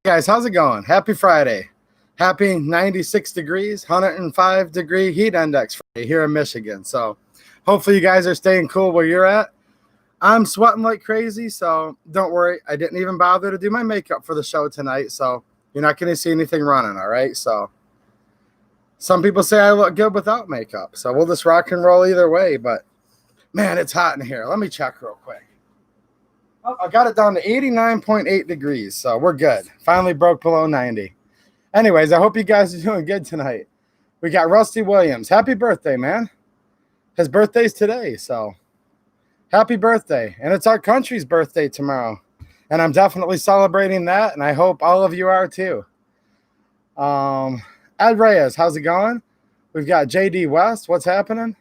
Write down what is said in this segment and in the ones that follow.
Guys, how's it going? Happy Friday. Happy 96 degrees, 105 degree heat index Friday here in Michigan. So hopefully you guys are staying cool where you're at. I'm sweating like crazy, so don't worry. I didn't even bother to do my makeup for the show tonight, so you're not going to see anything running, all right? So some people say I look good without makeup, so we'll just rock and roll either way. But, man, it's hot in here. Let me check real quick. Oh, I got it down to 89.8 degrees, so we're good. Finally broke below 90. Anyways, I hope you guys are doing good tonight. We got Rusty Williams. Happy birthday, man. His birthday's today, so happy birthday. And it's our country's birthday tomorrow. And I'm definitely celebrating that, and I hope all of you are too. Ed Reyes, how's it going? We've got JD West. What's happening?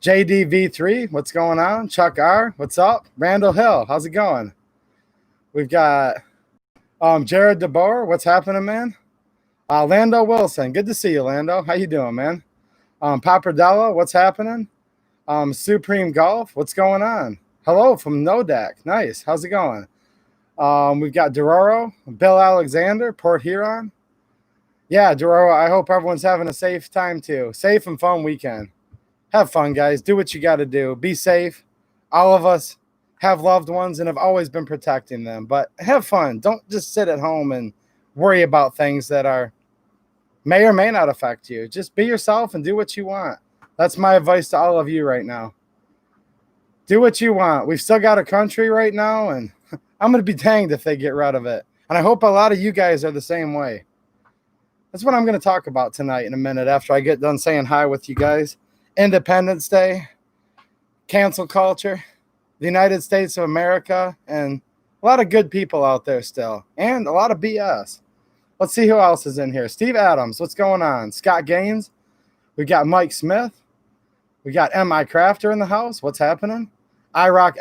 JDV3, what's going on? Chuck R, what's up? Randall Hill, how's it going? We've got Jared DeBoer, what's happening, man? Lando Wilson, good to see you, Lando. How you doing, man? Pappardella, what's happening? Supreme Golf, what's going on? Hello from Nodak, nice. How's it going? We've got Dororo, Bill Alexander, Port Huron. Yeah, Dororo, I hope everyone's having a safe time too. Safe and fun weekend. Have fun, guys. Do what you got to do. Be safe. All of us have loved ones and have always been protecting them. But have fun. Don't just sit at home and worry about things that may or may not affect you. Just be yourself and do what you want. That's my advice to all of you right now. Do what you want. We've still got a country right now, and I'm going to be danged if they get rid of it. And I hope a lot of you guys are the same way. That's what I'm going to talk about tonight in a minute after I get done saying hi with you guys. Independence Day, cancel culture, the United States of America, and a lot of good people out there still, and a lot of BS. Let's see who else is in here. Steve Adams, what's going on? Scott Gaines, we got Mike Smith, we got M.I. Crafter in the house. What's happening? IROC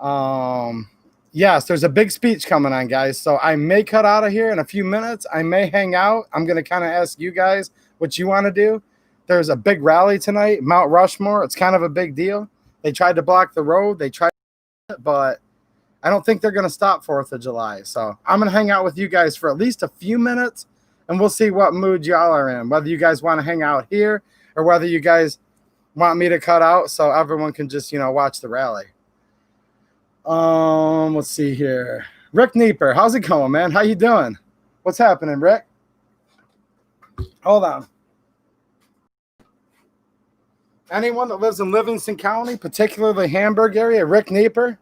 SS85. Yes, there's a big speech coming on, guys, so I may cut out of here in a few minutes. I may hang out. I'm going to kind of ask you guys what you want to do. There's a big rally tonight, Mount Rushmore. It's kind of a big deal. They tried to block the road. They tried, but I don't think they're going to stop 4th of July. So I'm going to hang out with you guys for at least a few minutes, and we'll see what mood y'all are in, whether you guys want to hang out here or whether you guys want me to cut out so everyone can just, watch the rally. Let's see here. Rick Nieper, how's it going, man? How you doing? What's happening, Rick? Hold on. Anyone that lives in Livingston County, particularly Hamburg area, Rick Nieper,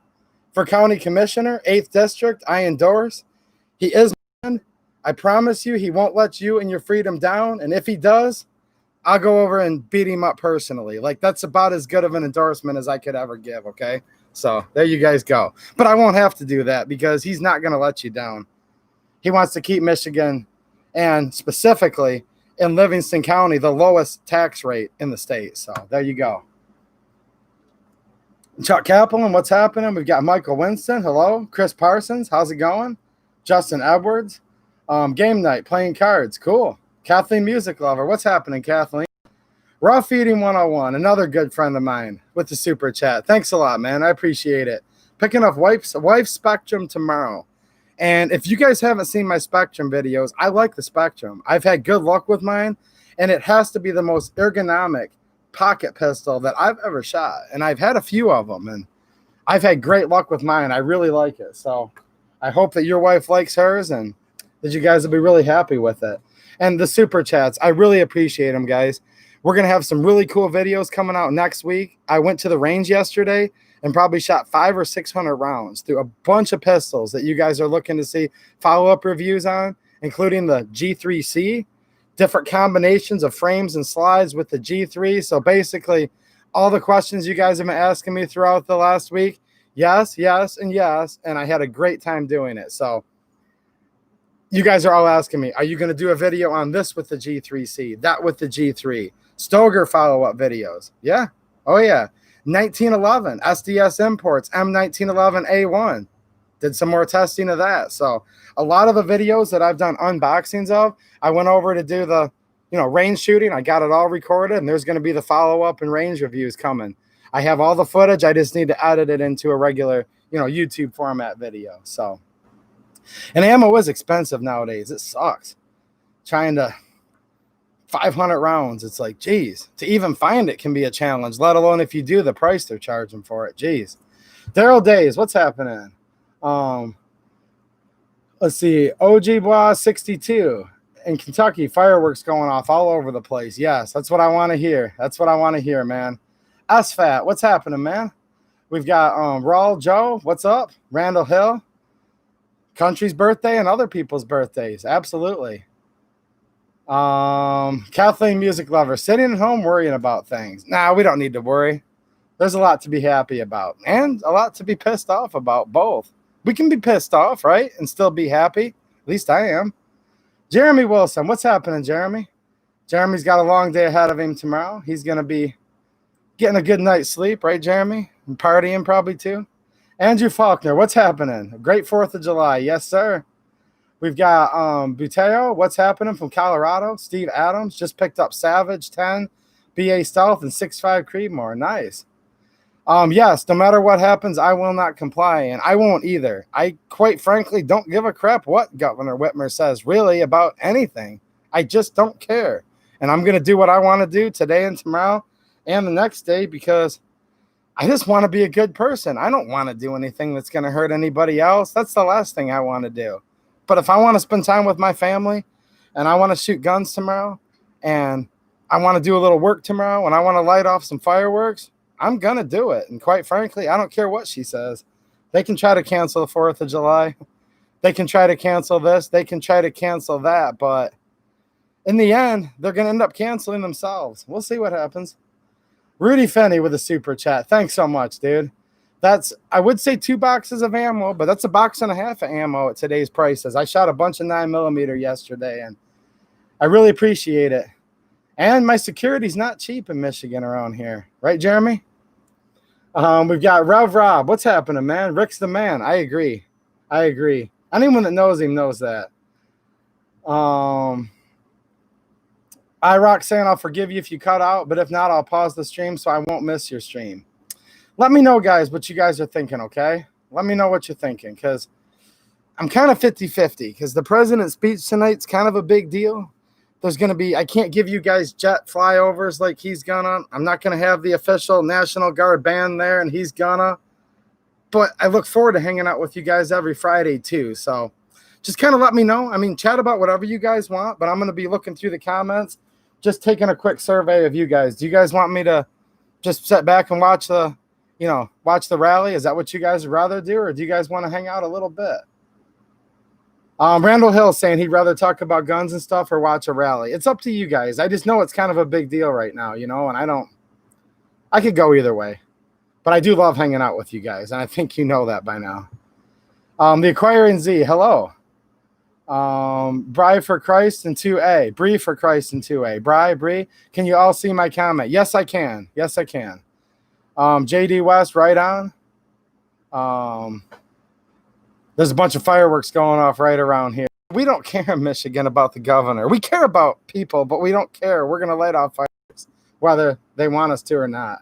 for county commissioner, 8th district, I endorse. He is man. I promise you he won't let you and your freedom down. And if he does, I'll go over and beat him up personally. Like, that's about as good of an endorsement as I could ever give, okay? So there you guys go. But I won't have to do that because he's not going to let you down. He wants to keep Michigan, and specifically in Livingston County, the lowest tax rate in the state. So there you go. Chuck Kaplan, what's happening? We've got Michael Winston. Hello. Chris Parsons, how's it going? Justin Edwards. Game night, playing cards. Cool. Kathleen Music Lover, what's happening, Kathleen? Raw Feeding 101, another good friend of mine with the super chat. Thanks a lot, man. I appreciate it. Picking up wife Spectrum tomorrow. And if you guys haven't seen my Spectrum videos, I like the Spectrum. I've had good luck with mine, and it has to be the most ergonomic pocket pistol that I've ever shot. And I've had a few of them, and I've had great luck with mine. I really like it. So I hope that your wife likes hers and that you guys will be really happy with it. And the super chats, I really appreciate them, guys. We're going to have some really cool videos coming out next week. I went to the range yesterday and probably shot 500 or 600 rounds through a bunch of pistols that you guys are looking to see follow-up reviews on, including the G3C, different combinations of frames and slides with the G3. So basically, all the questions you guys have been asking me throughout the last week, yes, and yes, and I had a great time doing it. So you guys are all asking me, are you going to do a video on this with the G3C, that with the G3, Stoeger follow-up videos? Yeah. Oh, yeah. 1911, SDS Imports, M1911A1. Did some more testing of that. So a lot of the videos that I've done unboxings of, I went over to do the, range shooting. I got it all recorded, and there's going to be the follow-up and range reviews coming. I have all the footage. I just need to edit it into a regular, YouTube format video. So, and ammo is expensive nowadays. It sucks. Trying to 500 rounds. It's like, geez, to even find it can be a challenge, let alone if you do the price they're charging for it. Geez. Daryl Days, what's happening? Let's see. OG Bois 62 in Kentucky, fireworks going off all over the place. Yes, that's what I want to hear. That's what I want to hear, man. SFAT, what's happening, man? We've got Raul Joe, what's up? Randall Hill, country's birthday and other people's birthdays. Absolutely. Kathleen Music Lover, sitting at home worrying about things. Nah, we don't need to worry. There's a lot to be happy about and a lot to be pissed off about, both. We can be pissed off, right? And still be happy. At least I am. Jeremy Wilson, what's happening, Jeremy? Jeremy's got a long day ahead of him tomorrow. He's going to be getting a good night's sleep, right, Jeremy? And partying probably too. Andrew Faulkner, what's happening? A great 4th of July. Yes, sir. We've got Buteo, what's happening from Colorado? Steve Adams just picked up Savage 10, BA Stealth, and 6.5 Creedmoor. Nice. Yes, no matter what happens, I will not comply, and I won't either. I quite frankly don't give a crap what Governor Whitmer says, really, about anything. I just don't care. And I'm going to do what I want to do today and tomorrow and the next day because I just want to be a good person. I don't want to do anything that's going to hurt anybody else. That's the last thing I want to do. But if I want to spend time with my family and I want to shoot guns tomorrow and I want to do a little work tomorrow and I want to light off some fireworks, I'm going to do it. And quite frankly, I don't care what she says. They can try to cancel the 4th of July. They can try to cancel this. They can try to cancel that. But in the end, they're going to end up canceling themselves. We'll see what happens. Rudy Fenney with a super chat. Thanks so much, dude. That's, I would say 2 boxes of ammo, but that's a box and a half of ammo at today's prices. I shot a bunch of 9mm yesterday, and I really appreciate it. And my security's not cheap in Michigan around here. Right, Jeremy? We've got Rev Rob. What's happening, man? Rick's the man. I agree. Anyone that knows him knows that. iRock saying I'll forgive you if you cut out, but if not, I'll pause the stream so I won't miss your stream. Let me know, guys, what you guys are thinking, okay? Let me know what you're thinking, because I'm kind of 50-50, because the president's speech tonight's kind of a big deal. There's going to be, I can't give you guys jet flyovers like he's gonna. I'm not going to have the official National Guard band there, and he's gonna. But I look forward to hanging out with you guys every Friday, too. So just kind of let me know. I mean, chat about whatever you guys want, but I'm going to be looking through the comments, just taking a quick survey of you guys. Do you guys want me to just sit back and watch the rally? Is that what you guys would rather do, or do you guys want to hang out a little bit? Randall Hill saying he'd rather talk about guns and stuff or watch a rally. It's up to you guys. I just know it's kind of a big deal right now, and I could go either way. But I do love hanging out with you guys, and I think you know that by now. The Acquiring Z, hello. Bri for Christ and 2A. Bree for Christ and 2A. Bree, can you all see my comment? Yes, I can. JD West, right on. There's a bunch of fireworks going off right around here. We don't care in Michigan about the governor. We care about people, but we don't care. We're going to light off fireworks, whether they want us to or not.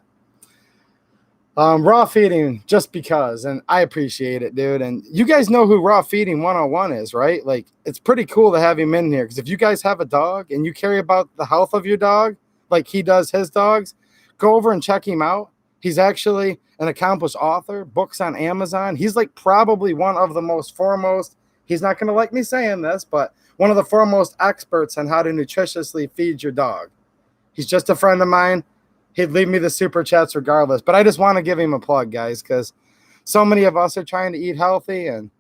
Raw Feeding, just because, and I appreciate it, dude. And you guys know who Raw Feeding 101 is, right? Like, it's pretty cool to have him in here, because if you guys have a dog and you care about the health of your dog, like he does his dogs, go over and check him out. He's actually an accomplished author, books on Amazon. He's like probably one of the most foremost, he's not going to like me saying this, but one of the foremost experts on how to nutritiously feed your dog. He's just a friend of mine. He'd leave me the super chats regardless, but I just want to give him a plug, guys, because so many of us are trying to eat healthy, and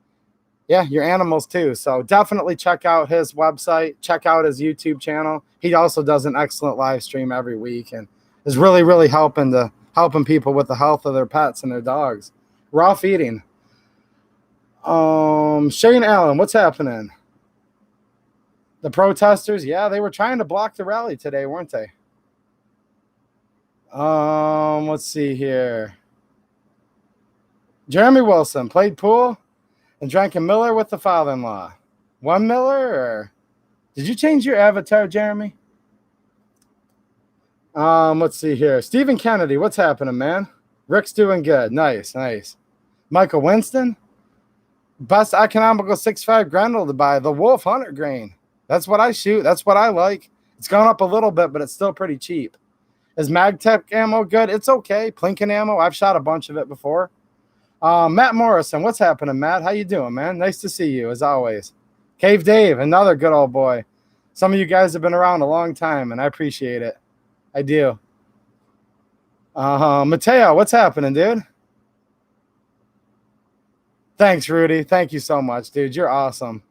yeah, your animals too. So definitely check out his website, check out his YouTube channel. He also does an excellent live stream every week and is really, really helping people with the health of their pets and their dogs. Raw Feeding. Shane Allen, what's happening? The protesters, yeah, they were trying to block the rally today, weren't they? Let's see here. Jeremy Wilson played pool and drank a Miller with the father-in-law. One Miller, or did you change your avatar, Jeremy? Let's see here. Stephen Kennedy, what's happening, man? Rick's doing good. Nice. Michael Winston, best economical 6.5 Grendel to buy, the Wolf Hunter grain. That's what I shoot. That's what I like. It's gone up a little bit, but it's still pretty cheap. Is MagTech ammo good? It's okay. Plinken ammo, I've shot a bunch of it before. Matt Morrison, what's happening, Matt? How you doing, man? Nice to see you, as always. Cave Dave, another good old boy. Some of you guys have been around a long time, and I appreciate it. I do. Mateo, what's happening, dude? Thanks, Rudy. Thank you so much, dude. You're awesome.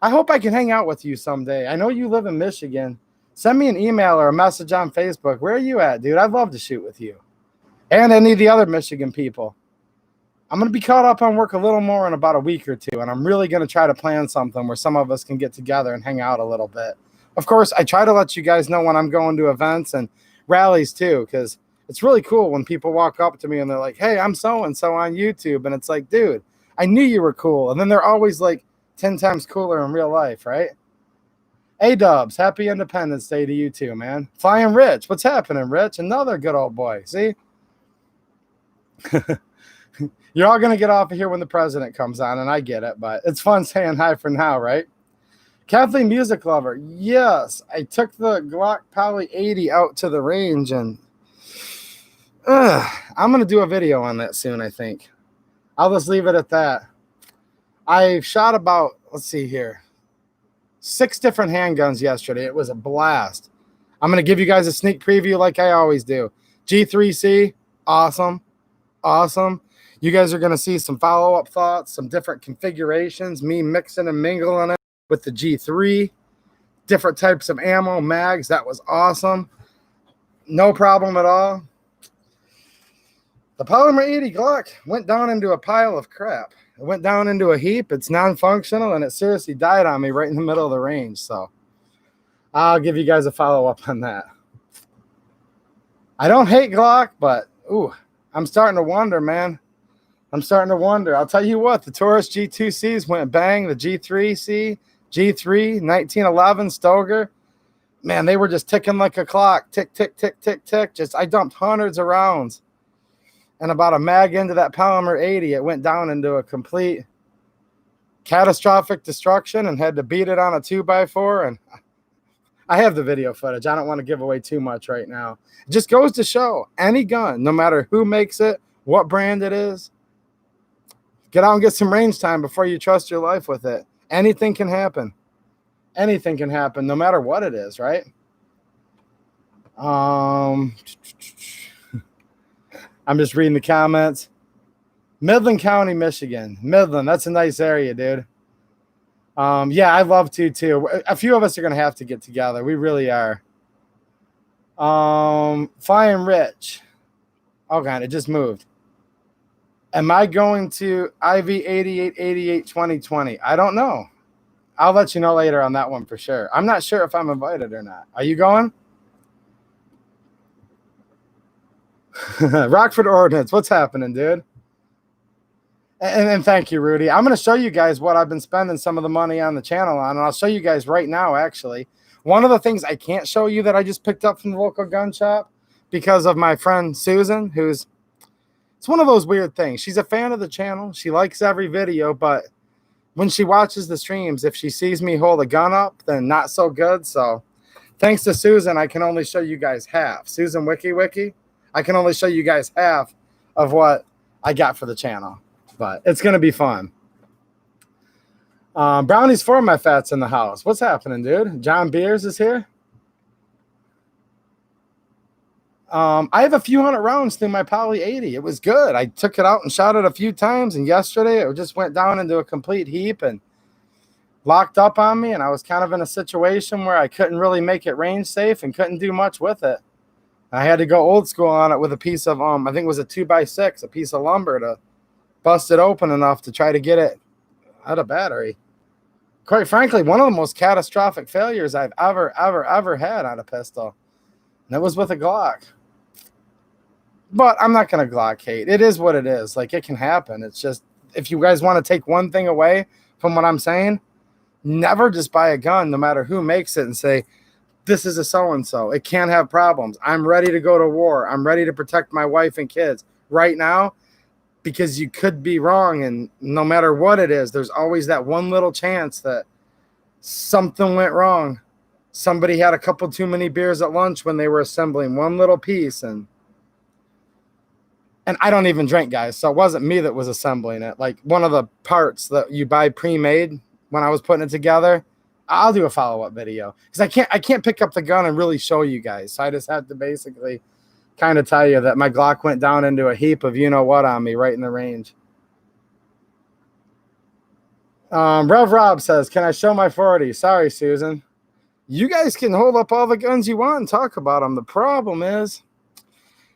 I hope I can hang out with you someday. I know you live in Michigan. Send me an email or a message on Facebook. Where are you at, dude? I'd love to shoot with you. And any of the other Michigan people. I'm going to be caught up on work a little more in about a week or two, and I'm really going to try to plan something where some of us can get together and hang out a little bit. Of course, I try to let you guys know when I'm going to events and rallies too, because it's really cool when people walk up to me and they're like, hey, I'm so-and-so on YouTube. And it's like, dude, I knew you were cool. And then they're always like 10 times cooler in real life, right? A-dubs, happy Independence Day to you too, man. Flying Rich, what's happening, Rich? Another good old boy, see? You're all going to get off of here when the president comes on, and I get it, but it's fun saying hi for now, right? Kathleen Music Lover, yes, I took the Glock Poly 80 out to the range, and I'm going to do a video on that soon, I think. I'll just leave it at that. I shot about, let's see here, 6 different handguns yesterday. It was a blast. I'm going to give you guys a sneak preview like I always do. G3C, awesome, awesome. You guys are going to see some follow-up thoughts, some different configurations, me mixing and mingling it with the G3, different types of ammo, mags. That was awesome. No problem at all. The Polymer 80 Glock went down into a pile of crap. It went down into a heap. It's non-functional, and it seriously died on me right in the middle of the range. So I'll give you guys a follow-up on that. I don't hate Glock, but, ooh, I'm starting to wonder, man. I'm starting to wonder. I'll tell you what, the Taurus G2Cs went bang. The G3C, G3, 1911, Stoeger. Man, they were just ticking like a clock. Tick, tick, tick, tick, tick. Just, I dumped hundreds of rounds. And about a mag into that Polymer 80, it went down into a complete catastrophic destruction and had to beat it on a 2x4. And I have the video footage. I don't want to give away too much right now. It just goes to show any gun, no matter who makes it, what brand it is, get out and get some range time before you trust your life with it. Anything can happen. Anything can happen, no matter what it is, right? I'm just reading the comments. Midland County, Michigan. Midland, that's a nice area, dude. Yeah, I'd love to, too. A few of us are going to have to get together. We really are. Flying Rich. Oh, God, it just moved. Am I going to IV 8888 2020? I don't know. I'll let you know later on that one for sure. I'm not sure if I'm invited or not. Are you going? Rockford Ordnance, what's happening, dude? And thank you, Rudy. I'm going to show you guys what I've been spending some of the money on the channel on, and I'll show you guys right now, actually. One of the things I can't show you that I just picked up from the local gun shop because of my friend Susan, who's, it's one of those weird things. She's a fan of the channel. She likes every video, but when she watches the streams, if she sees me hold a gun up, then not so good. So thanks to Susan, I can only show you guys half. Susan Wiki, I can only show you guys half of what I got for the channel. But it's going to be fun. Brownies for my fats in the house. What's happening, dude? John Beers is here. I have a few hundred rounds through my Poly 80. It was good. I took it out and shot it a few times, and yesterday it just went down into a complete heap and locked up on me, and I was kind of in a situation where I couldn't really make it range safe and couldn't do much with it. I had to go old school on it with a piece of, I think it was a 2x6, a piece of lumber to bust it open enough to try to get it out of battery. Quite frankly, one of the most catastrophic failures I've ever had on a pistol. And it was with a Glock. But I'm not going to Glock hate. It is what it is. Like, it can happen. It's just, if you guys want to take one thing away from what I'm saying, never just buy a gun, no matter who makes it, and say, this is a so-and-so. It can't have problems. I'm ready to go to war. I'm ready to protect my wife and kids. Right now, because you could be wrong. And no matter what it is, there's always that one little chance that something went wrong. Somebody had a couple too many beers at lunch when they were assembling one little piece. And I don't even drink, guys, so it wasn't me that was assembling it. Like one of the parts that you buy pre-made when I was putting it together, I'll do a follow-up video because I can't pick up the gun and really show you guys. So I just have to basically kind of tell you that my Glock went down into a heap of you-know-what on me right in the range. Rev Rob says, can I show my 40? Sorry, Susan. You guys can hold up all the guns you want and talk about them. The problem is,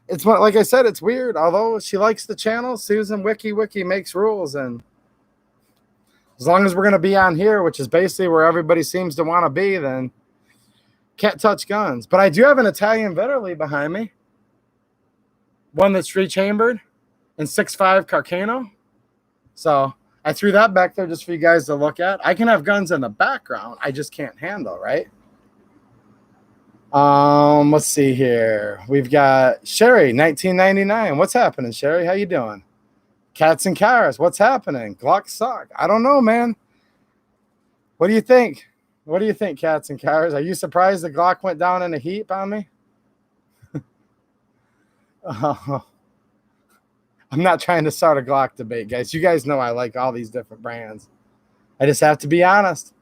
it's what, like I said, it's weird. Although she likes the channel, Susan Wiki makes rules. And as long as we're going to be on here, which is basically where everybody seems to want to be, then can't touch guns. But I do have an Italian Vitterli behind me. One that's rechambered and 6.5 Carcano. So I threw that back there just for you guys to look at. I can have guns in the background. I just can't handle, right? Let's see here. We've got Sherry, 1999. What's happening, Sherry? How you doing? Cats and Cars. What's happening? Glock suck. I don't know, man. What do you think? What do you think, Cats and Cars? Are you surprised the Glock went down in a heap on me? I'm not trying to start a Glock debate, guys. You guys know I like all these different brands. I just have to be honest.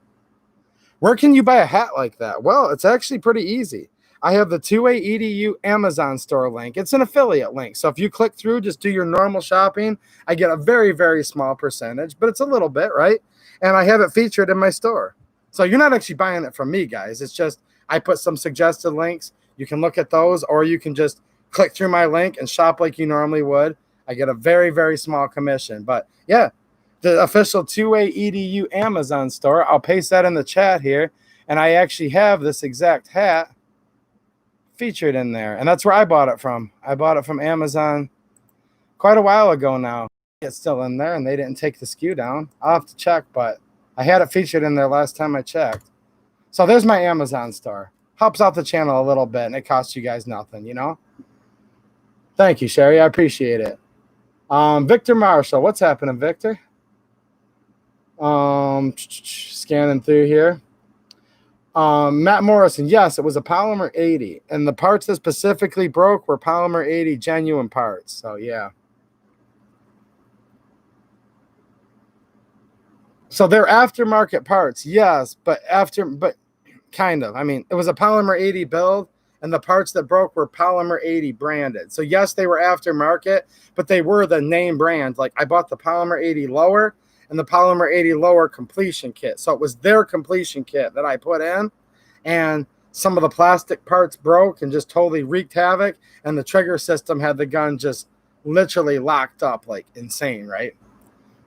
Where can you buy a hat like that? Well, it's actually pretty easy. I have the 2A EDU Amazon store link. It's an affiliate link. So if you click through, just do your normal shopping. I get a very, very small percentage, but it's a little bit, right? And I have it featured in my store. So you're not actually buying it from me, guys. It's just I put some suggested links. You can look at those, or you can just click through my link and shop like you normally would. I get a very, very small commission. But yeah, the official 2A EDU Amazon store. I'll paste that in the chat here. And I actually have this exact hat featured in there. And that's where I bought it from. I bought it from Amazon quite a while ago now. It's still in there, and they didn't take the SKU down. I'll have to check, but I had it featured in there last time I checked. So there's my Amazon store. Helps out the channel a little bit, and it costs you guys nothing, you know? Thank you, Sherry. I appreciate it. Victor Marshall. What's happening, Victor? Scanning through here. Matt Morrison. Yes, it was a Polymer 80. And the parts that specifically broke were Polymer 80 genuine parts. So, yeah. So they're aftermarket parts. Yes, but kind of. I mean, it was a Polymer 80 build, and the parts that broke were Polymer 80 branded. So, yes, they were aftermarket, but they were the name brand. Like, I bought the Polymer 80 lower and the Polymer 80 lower completion kit. So it was their completion kit that I put in, and some of the plastic parts broke and just totally wreaked havoc, and the trigger system had the gun just literally locked up like insane, right?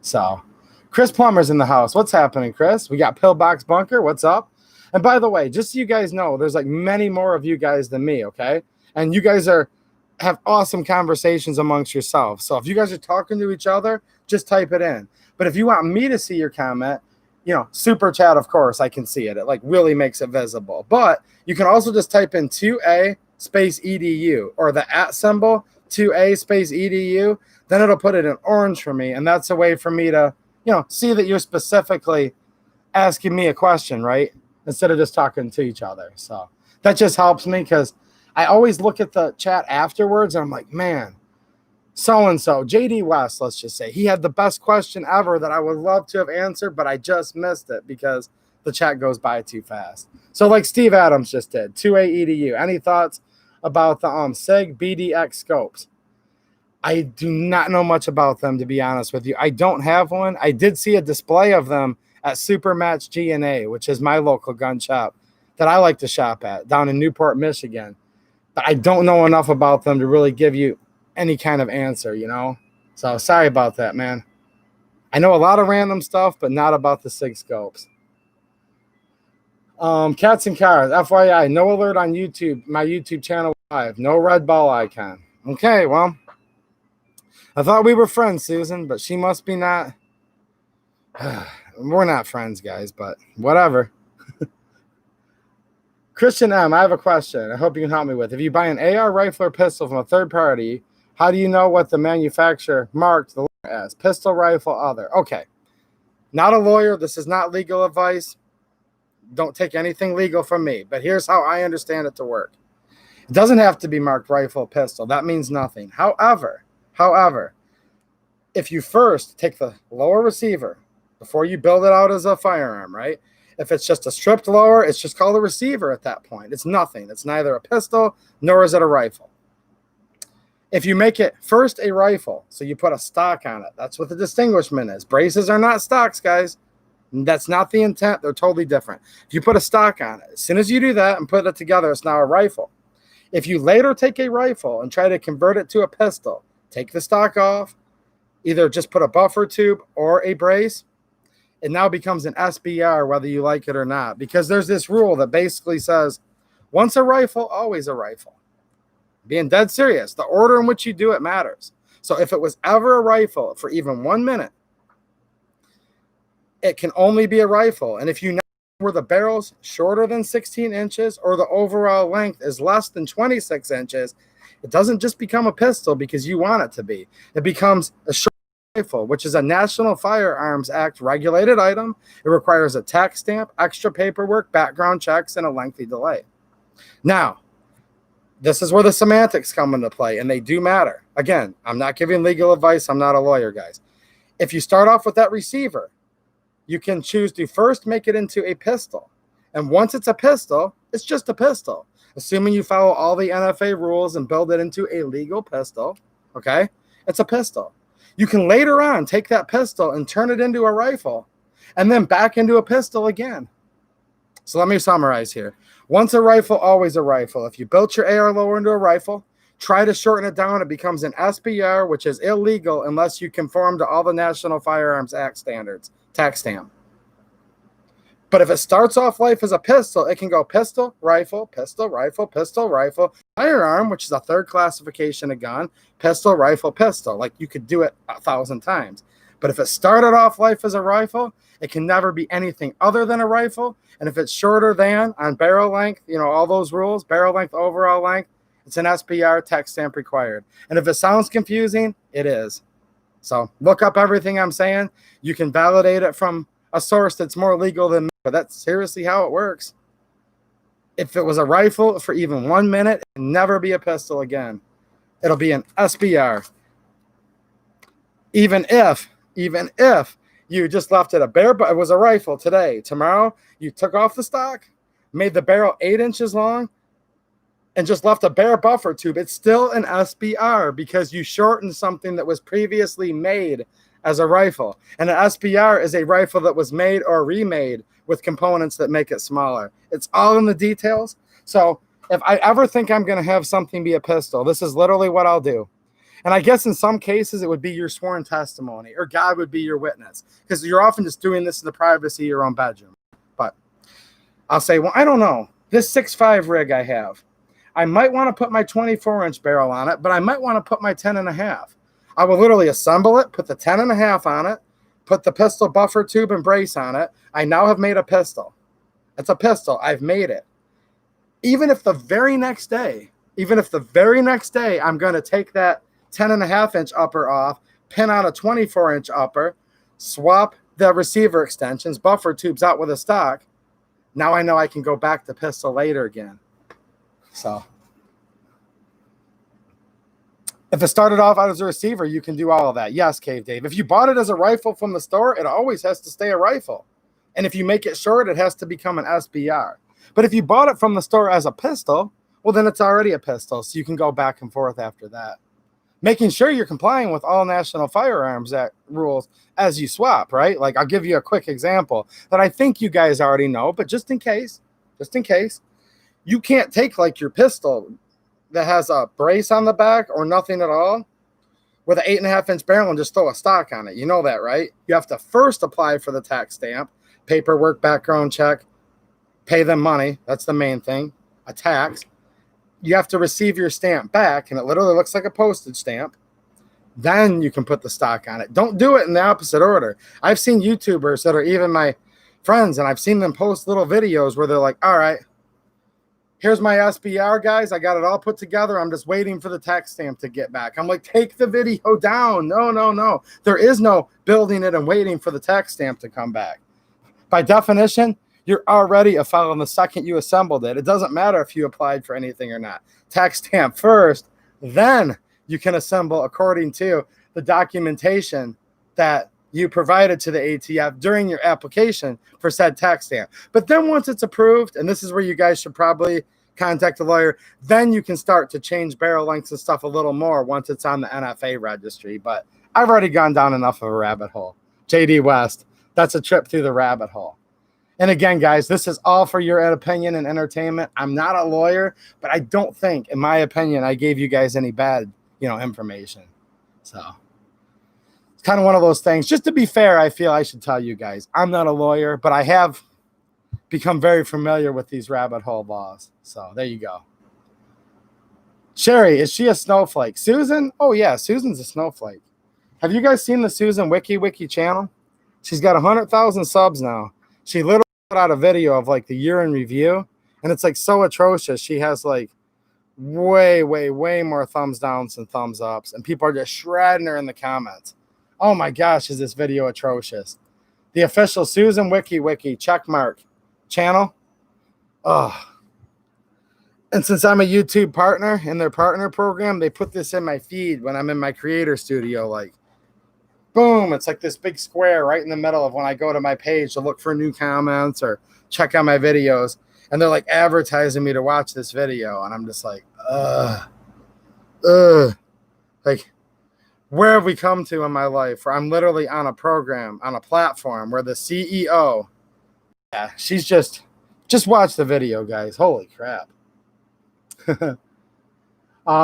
So Chris Plummer's in the house. What's happening, Chris? We got Pillbox Bunker. What's up? And by the way, just so you guys know, there's like many more of you guys than me, okay? And you guys have awesome conversations amongst yourselves. So if you guys are talking to each other, just type it in. But if you want me to see your comment, you know, super chat, of course, I can see it. It like really makes it visible. But you can also just type in 2A space EDU or the @ symbol 2A space EDU. Then it'll put it in orange for me. And that's a way for me to, you know, see that you're specifically asking me a question, right? Instead of just talking to each other. So that just helps me because I always look at the chat afterwards and I'm like, man, so-and-so, JD West, let's just say, he had the best question ever that I would love to have answered, but I just missed it because the chat goes by too fast. So like Steve Adams just did, 2A EDU. Any thoughts about the SIG BDX scopes? I do not know much about them, to be honest with you. I don't have one. I did see a display of them at Supermatch G&A, which is my local gun shop that I like to shop at down in Newport, Michigan. But I don't know enough about them to really give you any kind of answer, you know? So sorry about that, man. I know a lot of random stuff, but not about the SIG scopes. Cats and Cars, FYI, no alert on YouTube, my YouTube channel live, no red ball icon. Okay, well, I thought we were friends, Susan, but she must be not. We're not friends, guys, but whatever. Christian M, I have a question. I hope you can help me with. If you buy an AR rifle or pistol from a third party, how do you know what the manufacturer marked the as pistol, rifle, other. Okay. Not a lawyer. This is not legal advice. Don't take anything legal from me. But here's how I understand it to work. It doesn't have to be marked rifle, pistol. That means nothing. However, if you first take the lower receiver before you build it out as a firearm, right? If it's just a stripped lower, it's just called a receiver at that point. It's nothing. It's neither a pistol nor is it a rifle. If you make it first a rifle, so you put a stock on it, that's what the distinguishment is. Braces are not stocks, guys. That's not the intent. They're totally different. If you put a stock on it, as soon as you do that and put it together, it's now a rifle. If you later take a rifle and try to convert it to a pistol, take the stock off, either just put a buffer tube or a brace, it now becomes an SBR, whether you like it or not, because there's this rule that basically says, once a rifle, always a rifle. Being dead serious, the order in which you do it matters. So if it was ever a rifle for even 1 minute, it can only be a rifle. And if you know where the barrel's shorter than 16 inches or the overall length is less than 26 inches, it doesn't just become a pistol because you want it to be. It becomes a short rifle, which is a National Firearms Act regulated item. It requires a tax stamp, extra paperwork, background checks, and a lengthy delay. Now, this is where the semantics come into play, and they do matter. Again, I'm not giving legal advice. I'm not a lawyer, guys. If you start off with that receiver, you can choose to first make it into a pistol. And once it's a pistol, it's just a pistol. Assuming you follow all the NFA rules and build it into a legal pistol, okay? It's a pistol. You can later on take that pistol and turn it into a rifle and then back into a pistol again. So let me summarize here. Once a rifle, always a rifle. If you built your AR lower into a rifle, try to shorten it down, it becomes an SBR, which is illegal unless you conform to all the National Firearms Act standards, tax stamp. But if it starts off life as a pistol, it can go pistol, rifle, pistol, rifle, pistol, rifle, firearm, which is a third classification of gun, pistol, rifle, pistol. Like you could do it 1,000 times. But if it started off life as a rifle, it can never be anything other than a rifle. And if it's shorter than on barrel length, you know, all those rules, barrel length, overall length, it's an SBR, tax stamp required. And if it sounds confusing, it is. So look up everything I'm saying. You can validate it from a source that's more legal than me, but that's seriously how it works. If it was a rifle for even 1 minute, it'll never be a pistol again. It'll be an SBR. Even if you just left it a bare, but it was a rifle today. Tomorrow, you took off the stock, made the barrel 8 inches long, and just left a bare buffer tube. It's still an SBR because you shortened something that was previously made as a rifle. And an SBR is a rifle that was made or remade with components that make it smaller. It's all in the details. So if I ever think I'm going to have something be a pistol, this is literally what I'll do. And I guess in some cases it would be your sworn testimony or God would be your witness because you're often just doing this in the privacy of your own bedroom. But I'll say, well, I don't know. This 6.5 rig I have, I might want to put my 24-inch barrel on it, but I might want to put my 10.5. I will literally assemble it, put the 10.5 on it, put the pistol buffer tube and brace on it. I now have made a pistol. It's a pistol. I've made it. Even if the very next day I'm going to take that 10.5-inch upper off, pin on a 24-inch upper, swap the receiver extensions, buffer tubes out with a stock, now I know I can go back to pistol later again. So if it started off out as a receiver, you can do all of that. Yes, Cave Dave. If you bought it as a rifle from the store, it always has to stay a rifle. And if you make it short, it has to become an SBR. But if you bought it from the store as a pistol, well, then it's already a pistol. So you can go back and forth after that. Making sure you're complying with all National Firearms Act rules as you swap, right? Like I'll give you a quick example that I think you guys already know, but just in case, you can't take like your pistol that has a brace on the back or nothing at all with an 8.5-inch barrel and just throw a stock on it. You know that, right? You have to first apply for the tax stamp, paperwork, background check, pay them money. That's the main thing, a tax. You have to receive your stamp back, and it literally looks like a postage stamp. Then you can put the stock on it. Don't do it in the opposite order. I've seen YouTubers that are even my friends, and I've seen them post little videos where they're like, all right, Here's my SBR, guys. I got it all put together. I'm just waiting for the tax stamp to get back. I'm like, take the video down. No, no, no. There is no building it and waiting for the tax stamp to come back. By definition, you're already a felon the second you assembled it. It doesn't matter if you applied for anything or not. Tax stamp first, then you can assemble according to the documentation that you provided to the ATF during your application for said tax stamp. But then once it's approved, and this is where you guys should probably contact a lawyer, then you can start to change barrel lengths and stuff a little more once it's on the NFA registry. But I've already gone down enough of a rabbit hole. JD West, that's a trip through the rabbit hole. And again, guys, this is all for your opinion and entertainment. I'm not a lawyer, but I don't think, in my opinion, I gave you guys any bad, information. So it's kind of one of those things. Just to be fair, I feel I should tell you guys, I'm not a lawyer, but I have become very familiar with these rabbit hole laws. So there you go. Sherry, is she a snowflake? Susan? Oh, yeah, Susan's a snowflake. Have you guys seen the Susan Wiki channel? She's got 100,000 subs now. She literally put out a video of like the year in review, and it's like so atrocious. She has like way more thumbs downs than thumbs ups, and people are just shredding her in the comments. Oh my gosh, is this video atrocious? The official Susan Wiki checkmark channel. Oh. And since I'm a YouTube partner in their partner program, they put this in my feed when I'm in my creator studio. Like, boom, it's like this big square right in the middle of when I go to my page to look for new comments or check out my videos. And they're like advertising me to watch this video. And I'm just like, like, where have we come to in my life where I'm literally on a program, on a platform where the CEO, yeah, she's just watch the video, guys. Holy crap.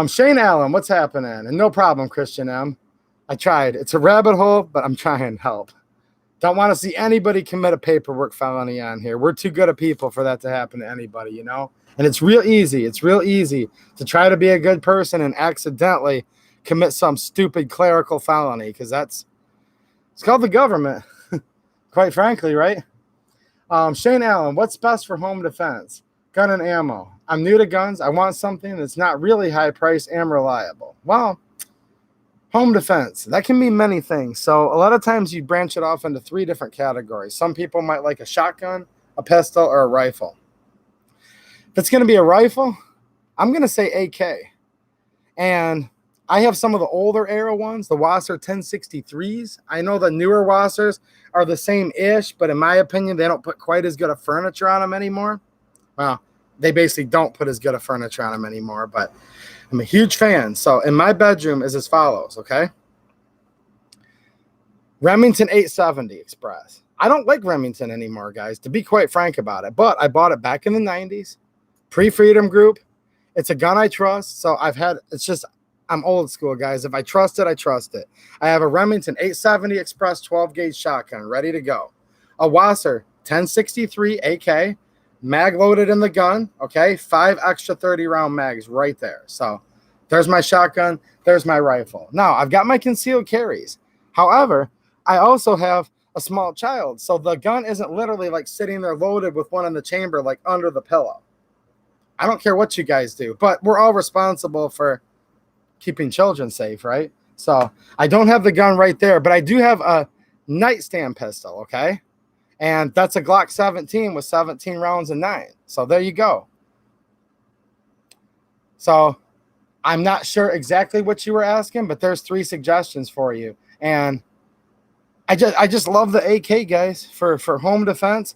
Shane Allen, what's happening? And no problem, Christian M. I tried. It's a rabbit hole, but I'm trying to help. Don't want to see anybody commit a paperwork felony on here. We're too good of people for that to happen to anybody, And it's real easy. It's real easy to try to be a good person and accidentally commit some stupid clerical felony, because it's called the government, quite frankly, right? Shane Allen, what's best for home defense? Gun and ammo. I'm new to guns. I want something that's not really high price and reliable. Well, home defense, that can mean many things. So a lot of times you branch it off into 3 different categories. Some people might like a shotgun, a pistol, or a rifle. If it's going to be a rifle, I'm going to say AK. And I have some of the older era ones, the Wasser 1063s. I know the newer Wassers are the same-ish, but in my opinion, they don't put quite as good of furniture on them anymore. Well, they basically don't put as good of furniture on them anymore, but I'm a huge fan. So in my bedroom is as follows, okay? Remington 870 Express. I don't like Remington anymore, guys, to be quite frank about it, but I bought it back in the 90s, pre-Freedom Group. It's a gun I trust, so I'm old school, guys. If I trust it, I trust it. I have a Remington 870 Express 12-gauge shotgun ready to go. A Wasser 1063 AK, mag loaded in the gun, okay? 5 extra 30-round mags right there. So there's my shotgun. There's my rifle. Now, I've got my concealed carries. However, I also have a small child, so the gun isn't literally like sitting there loaded with one in the chamber, like under the pillow. I don't care what you guys do, but we're all responsible for keeping children safe, right? So I don't have the gun right there, but I do have a nightstand pistol, okay? And that's a Glock 17 with 17 rounds and 9. So there you go. So I'm not sure exactly what you were asking, but there's 3 suggestions for you. And I just love the AK, guys, for home defense.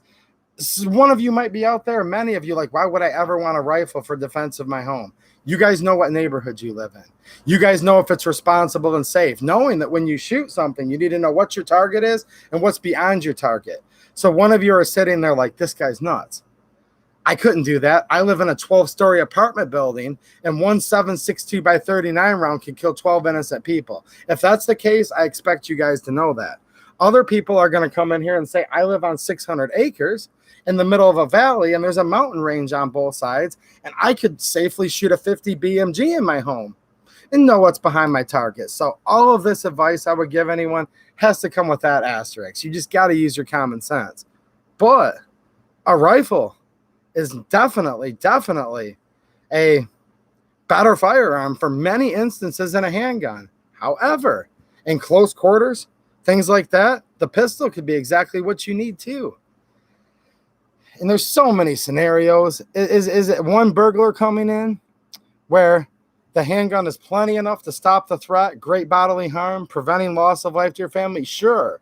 One of you might be out there, many of you, like, why would I ever want a rifle for defense of my home? You guys know what neighborhood you live in. You guys know if it's responsible and safe, knowing that when you shoot something, you need to know what your target is and what's beyond your target. So one of you are sitting there like, this guy's nuts. I couldn't do that. I live in a 12-story apartment building, and one 7.62 by 39 round can kill 12 innocent people. If that's the case, I expect you guys to know that. Other people are going to come in here and say, I live on 600 acres in the middle of a valley, and there's a mountain range on both sides, and I could safely shoot a 50 BMG in my home and know what's behind my target. So all of this advice I would give anyone has to come with that asterisk. You just got to use your common sense. But a rifle is definitely a better firearm for many instances than a handgun. However, in close quarters, things like that, the pistol could be exactly what you need too. And there's so many scenarios. Is it one burglar coming in where the handgun is plenty enough to stop the threat, great bodily harm, preventing loss of life to your family? Sure.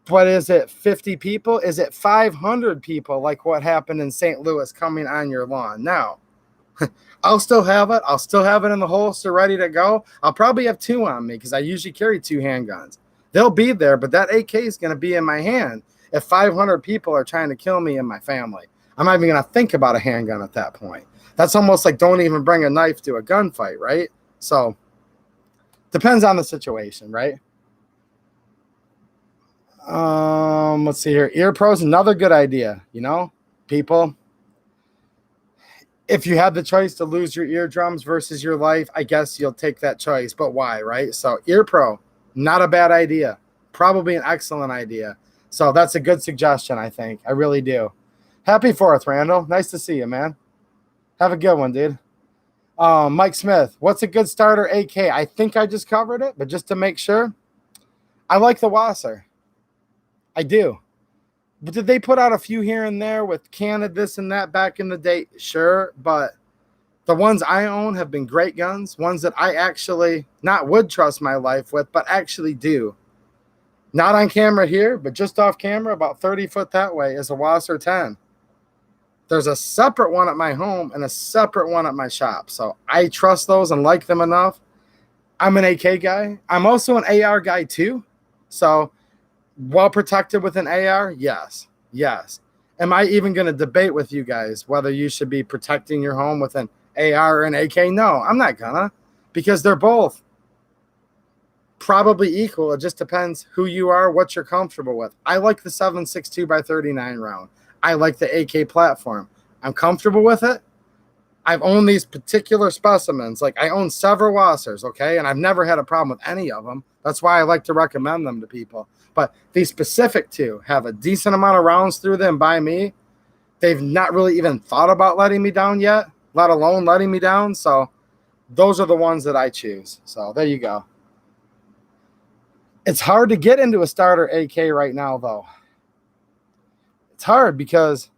But is it 50 people? Is it 500 people like what happened in St. Louis coming on your lawn? Now, I'll still have it. I'll still have it in the holster ready to go. I'll probably have two on me because I usually carry two handguns. They'll be there, but that AK is going to be in my hand if 500 people are trying to kill me and my family. I'm not even going to think about a handgun at that point. That's almost like don't even bring a knife to a gunfight, right? So, depends on the situation, right? Let's see here. Ear pros, another good idea. You know, people, if you had the choice to lose your eardrums versus your life, I guess you'll take that choice. But why, right? So ear pro, not a bad idea. Probably an excellent idea. So that's a good suggestion, I think. I really do. Happy 4th, Randall. Nice to see you, man. Have a good one, dude. Mike Smith, what's a good starter AK? I think I just covered it, but just to make sure, I like the Wasser. I do. But did they put out a few here and there with Canada, this and that back in the day? Sure, but the ones I own have been great guns, ones that I actually not would trust my life with, but actually do. Not on camera here, but just off camera, about 30 foot that way, is a Wasser 10. There's a separate one at my home and a separate one at my shop. So I trust those and like them enough. I'm an AK guy. I'm also an AR guy too. So well protected with an AR? Yes. Yes. Am I even going to debate with you guys whether you should be protecting your home with an AR or an AK? No, I'm not gonna, because they're both probably equal. It just depends who you are, what you're comfortable with. I like the 7.62 by 39 round. I like the AK platform. I'm comfortable with it. I've owned these particular specimens. Like I own several Wassers, okay? And I've never had a problem with any of them. That's why I like to recommend them to people. But these specific two have a decent amount of rounds through them by me. They've not really even thought about letting me down yet, let alone letting me down. So those are the ones that I choose. So there you go. It's hard to get into a starter AK right now, though. It's hard because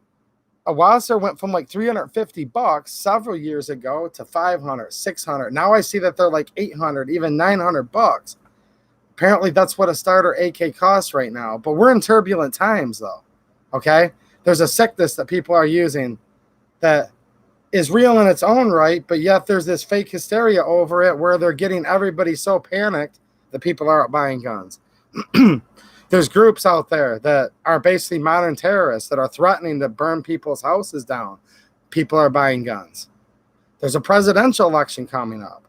a Wasser went from like $350 several years ago to $500, $600. Now I see that they're like $800, even $900. Apparently that's what a starter AK costs right now. But we're in turbulent times, though. Okay? There's a sickness that people are using that is real in its own right, but yet there's this fake hysteria over it where they're getting everybody so panicked that people aren't buying guns. There's groups out there that are basically modern terrorists that are threatening to burn people's houses down. People are buying guns. There's a presidential election coming up.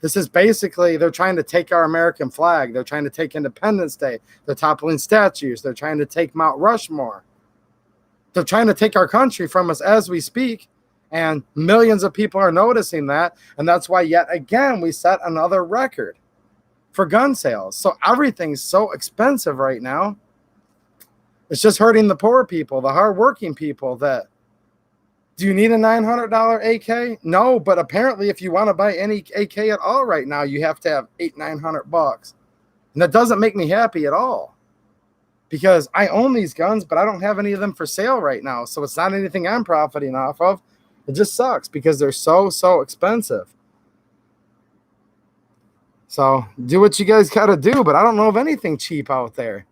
This is basically, they're trying to take our American flag. They're trying to take Independence Day. They're toppling statues. They're trying to take Mount Rushmore. They're trying to take our country from us as we speak. And millions of people are noticing that. And that's why, yet again, we set another record for gun sales. So everything's so expensive right now. It's just hurting the poor people, the hardworking people. That do you need a $900 AK? No, but apparently if you want to buy any AK at all right now, you have to have $800-900. And that doesn't make me happy at all, because I own these guns, but I don't have any of them for sale right now. So it's not anything I'm profiting off of. It just sucks because they're so expensive. So do what you guys got to do, but I don't know of anything cheap out there.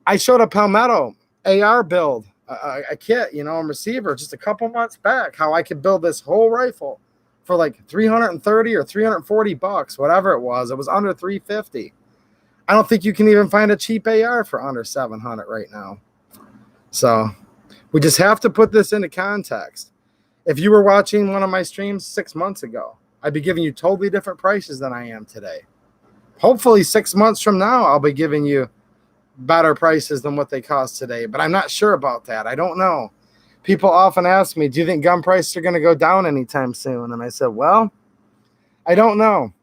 I showed a Palmetto AR build, a kit, you know, a receiver just a couple months back, how I could build this whole rifle for like $330 or $340, whatever it was. It was under $350. I don't think you can even find a cheap AR for under $700 right now. So we just have to put this into context. If you were watching one of my streams 6 months ago, I'd be giving you totally different prices than I am today. Hopefully 6 months from now, I'll be giving you better prices than what they cost today, but I'm not sure about that. I don't know. People often ask me, do you think gun prices are going to go down anytime soon? And I said, well, I don't know.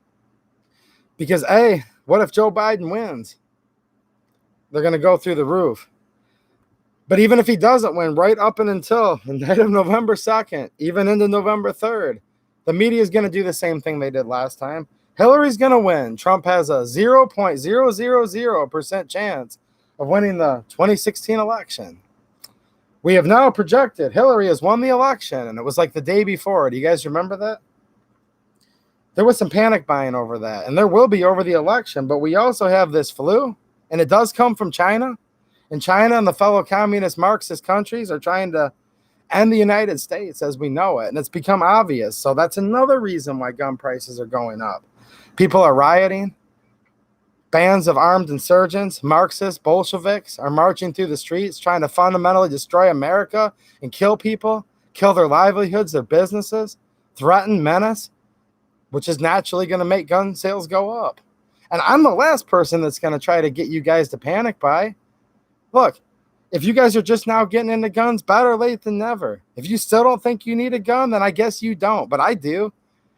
Because A, what if Joe Biden wins? They're going to go through the roof. But even if he doesn't win, right up and until the night of November 2nd, even into November 3rd, the media is going to do the same thing they did last time. Hillary's going to win. Trump has a 0.000% chance of winning the 2016 election. We have now projected Hillary has won the election, and it was like the day before. Do you guys remember that? There was some panic buying over that, and there will be over the election, but we also have this flu, and it does come from China, and China and the fellow communist Marxist countries are trying to end the United States as we know it, and it's become obvious. So that's another reason why gun prices are going up. People are rioting. Bands of armed insurgents, Marxists, Bolsheviks are marching through the streets trying to fundamentally destroy America and kill people, kill their livelihoods, their businesses, threaten, menace, which is naturally going to make gun sales go up. And I'm the last person that's going to try to get you guys to panic buy. Look, if you guys are just now getting into guns, better late than never. If you still don't think you need a gun, then I guess you don't, but I do.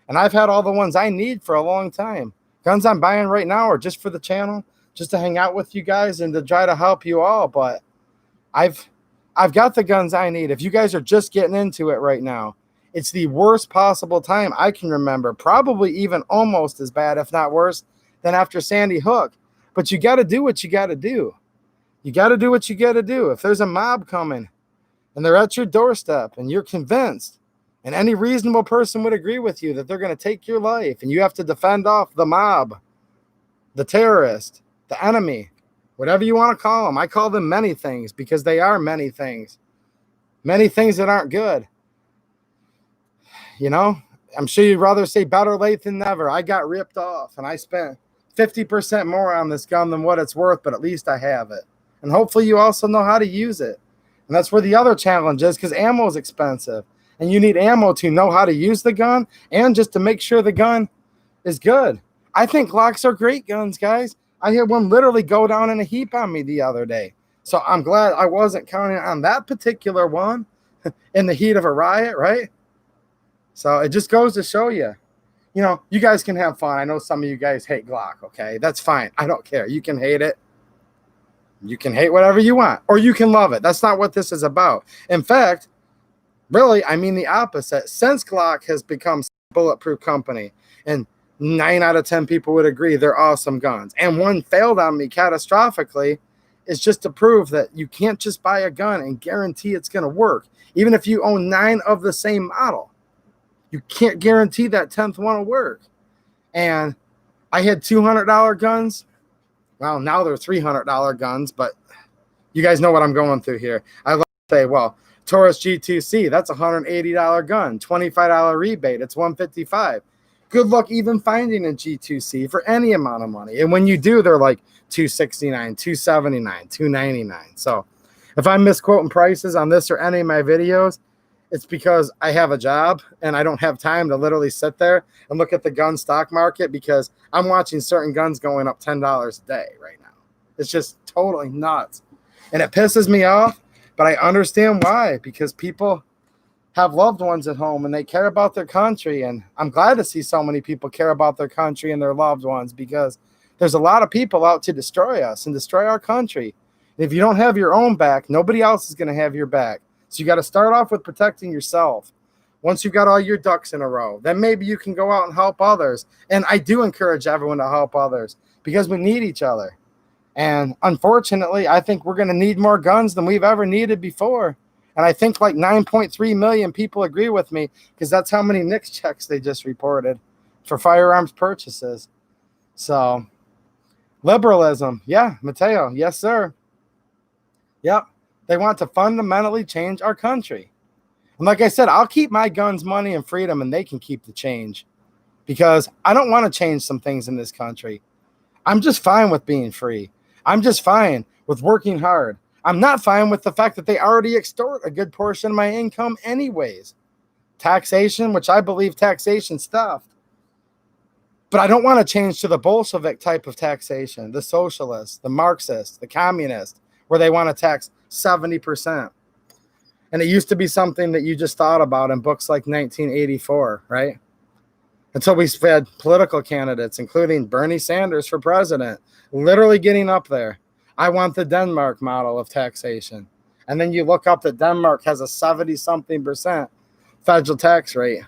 And I've had all the ones I need for a long time. Guns I'm buying right now are just for the channel, just to hang out with you guys and to try to help you all. But I've got the guns I need. If you guys are just getting into it right now, it's the worst possible time I can remember, probably even almost as bad, if not worse, than after Sandy Hook. But you got to do what you got to do. You got to do what you got to do. If there's a mob coming and they're at your doorstep and you're convinced, and any reasonable person would agree with you that they're going to take your life and you have to defend off the mob, the terrorist, the enemy, whatever you want to call them. I call them many things because they are many things that aren't good. You know, I'm sure you'd rather say better late than never. I got ripped off and I spent 50% more on this gun than what it's worth, but at least I have it. And hopefully you also know how to use it. And that's where the other challenge is, because ammo is expensive. And you need ammo to know how to use the gun and just to make sure the gun is good. I think Glocks are great guns, guys. I had one literally go down in a heap on me the other day. So I'm glad I wasn't counting on that particular one in the heat of a riot, right? So it just goes to show you, you know, you guys can have fun. I know some of you guys hate Glock, okay? That's fine. I don't care. You can hate it. You can hate whatever you want, or you can love it. That's not what this is about. In fact, really, I mean the opposite. Since Glock has become a bulletproof company, and 9 out of 10 people would agree they're awesome guns, and one failed on me catastrophically, is just to prove that you can't just buy a gun and guarantee it's going to work. Even if you own 9 of the same model, you can't guarantee that 10th one will work. And I had $200 guns. Well, now they're $300 guns, but you guys know what I'm going through here. I love to say, well, Taurus G2C, that's a $180 gun, $25 rebate, it's $155. Good luck even finding a G2C for any amount of money. And when you do, they're like $269, $279, $299. So if I'm misquoting prices on this or any of my videos, it's because I have a job and I don't have time to literally sit there and look at the gun stock market, because I'm watching certain guns going up $10 a day right now. It's just totally nuts. And it pisses me off, but I understand why, because people have loved ones at home and they care about their country. And I'm glad to see so many people care about their country and their loved ones, because there's a lot of people out to destroy us and destroy our country. And if you don't have your own back, nobody else is going to have your back. So you got to start off with protecting yourself. Once you've got all your ducks in a row, then maybe you can go out and help others. And I do encourage everyone to help others, because we need each other. And unfortunately, I think we're going to need more guns than we've ever needed before. And I think like 9.3 million people agree with me, because that's how many NICS checks they just reported for firearms purchases. So liberalism. Yeah, Mateo. Yes, sir. Yep. They want to fundamentally change our country. And like I said, I'll keep my guns, money, and freedom, and they can keep the change, because I don't want to change some things in this country. I'm just fine with being free. I'm just fine with working hard. I'm not fine with the fact that they already extort a good portion of my income anyways. Taxation, which I believe taxation stuffed. But I don't want to change to the Bolshevik type of taxation, the socialist, the Marxist, the communist, where they want to tax 70%. And it used to be something that you just thought about in books like 1984, right? Until we had political candidates, including Bernie Sanders for president, literally getting up there. I want the Denmark model of taxation. And then you look up that Denmark has a 70-something% federal tax rate.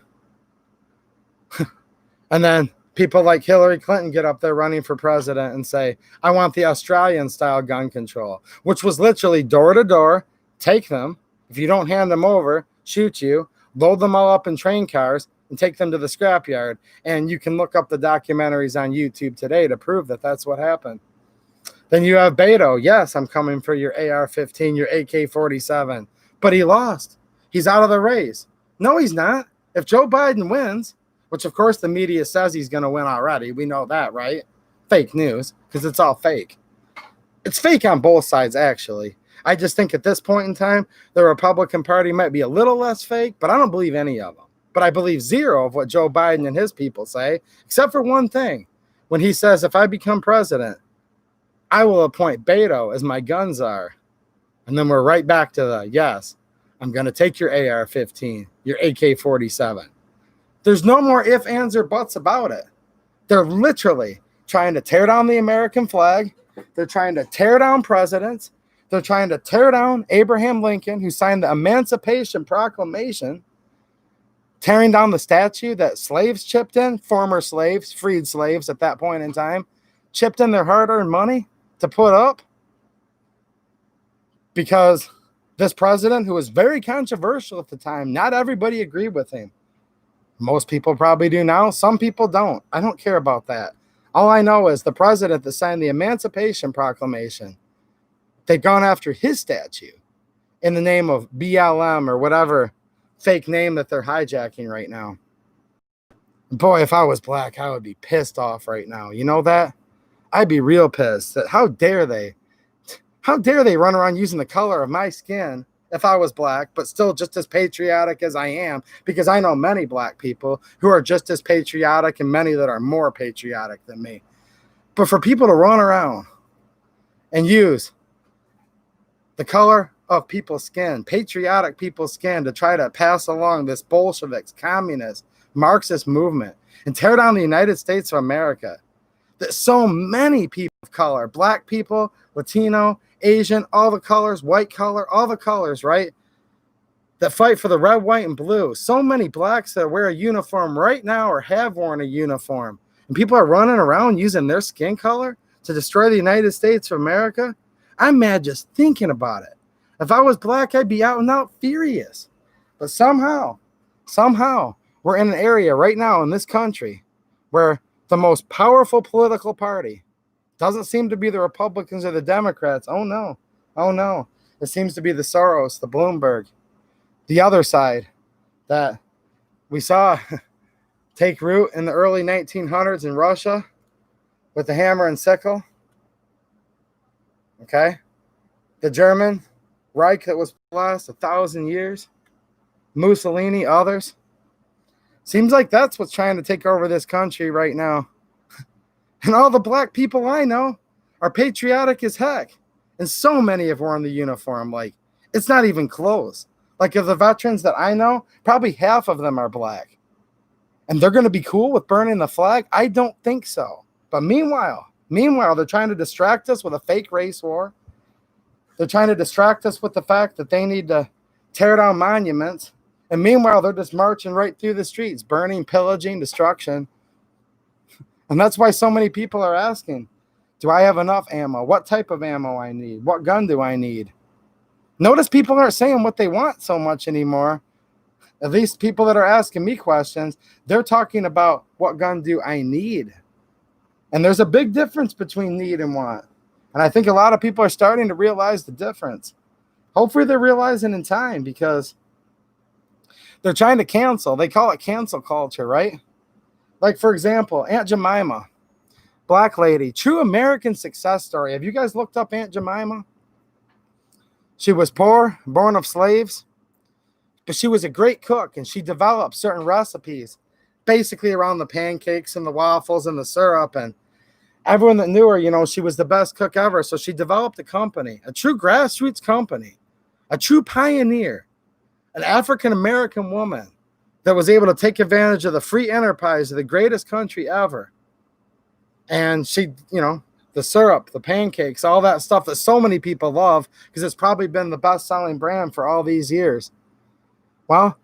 And then people like Hillary Clinton get up there running for president and say, I want the Australian-style gun control, which was literally door to door, take them. If you don't hand them over, shoot you, load them all up in train cars, and take them to the scrapyard. And you can look up the documentaries on YouTube today to prove that that's what happened. Then you have Beto. Yes, I'm coming for your AR-15, your AK-47. But he lost. He's out of the race. No, he's not. If Joe Biden wins, which of course the media says he's going to win already. We know that, right? Fake news, because it's all fake. It's fake on both sides, actually. I just think at this point in time, the Republican Party might be a little less fake, but I don't believe any of them. But I believe zero of what Joe Biden and his people say, except for one thing. When he says, if I become president, I will appoint Beto as my gun czar. And then we're right back to the, yes, I'm going to take your AR-15, your AK-47. There's no more ifs, ands, or buts about it. They're literally trying to tear down the American flag. They're trying to tear down presidents. They're trying to tear down Abraham Lincoln, who signed the Emancipation Proclamation, tearing down the statue that slaves chipped in, former slaves, freed slaves at that point in time, chipped in their hard-earned money to put up. Because this president, who was very controversial at the time, not everybody agreed with him. Most people probably do now. Some people don't. I don't care about that. All I know is the president that signed the Emancipation Proclamation, they've gone after his statue in the name of BLM or whatever fake name that they're hijacking right now. Boy, if I was black, I would be pissed off right now. You know that? I'd be real pissed. How dare they? How dare they run around using the color of my skin if I was black, but still just as patriotic as I am, because I know many black people who are just as patriotic and many that are more patriotic than me. But for people to run around and use the color of people's skin, patriotic people's skin, to try to pass along this Bolsheviks, communist, Marxist movement and tear down the United States of America, that so many people of color, black people, Latino, Asian, all the colors, white color, all the colors, right, that fight for the red, white, and blue. So many blacks that wear a uniform right now or have worn a uniform. And people are running around using their skin color to destroy the United States of America. I'm mad just thinking about it. If I was black, I'd be out and out furious. But somehow, we're in an area right now in this country where the most powerful political party doesn't seem to be the Republicans or the Democrats. Oh, no. It seems to be the Soros, the Bloomberg, the other side that we saw take root in the early 1900s in Russia with the hammer and sickle. Okay? The German Reich that was last 1,000 years. Mussolini, others. Seems like that's what's trying to take over this country right now. And all the black people I know are patriotic as heck. And so many have worn the uniform. Like, it's not even close. Like, of the veterans that I know, probably half of them are black. And they're going to be cool with burning the flag? I don't think so. But meanwhile, they're trying to distract us with a fake race war. They're trying to distract us with the fact that they need to tear down monuments. And meanwhile, they're just marching right through the streets, burning, pillaging, destruction. And that's why so many people are asking, do I have enough ammo? What type of ammo I need? What gun do I need? Notice people aren't saying what they want so much anymore. At least people that are asking me questions, they're talking about what gun do I need? And there's a big difference between need and want. And I think a lot of people are starting to realize the difference. Hopefully they're realizing in time, because they're trying to cancel. They call it cancel culture, right? Like, for example, Aunt Jemima, black lady, true American success story. Have you guys looked up Aunt Jemima? She was poor, born of slaves, but she was a great cook, and she developed certain recipes basically around the pancakes and the waffles and the syrup, and everyone that knew her, you know, she was the best cook ever. So she developed a company, a true grassroots company, a true pioneer, an African-American woman that was able to take advantage of the free enterprise of the greatest country ever. And she, you know, the syrup, the pancakes, all that stuff that so many people love because it's probably been the best-selling brand for all these years. Well,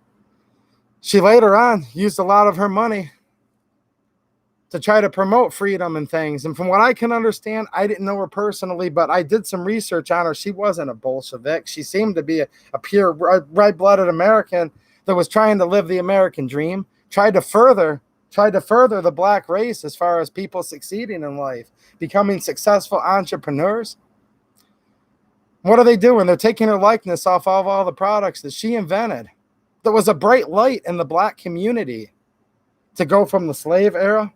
she later on used a lot of her money to try to promote freedom and things. And from what I can understand, I didn't know her personally, but I did some research on her. She wasn't a Bolshevik. She seemed to be a pure red-blooded American that was trying to live the American dream, tried to further the black race as far as people succeeding in life, becoming successful entrepreneurs. What are they doing? They're taking her likeness off of all the products that she invented. That was a bright light in the black community to go from the slave era,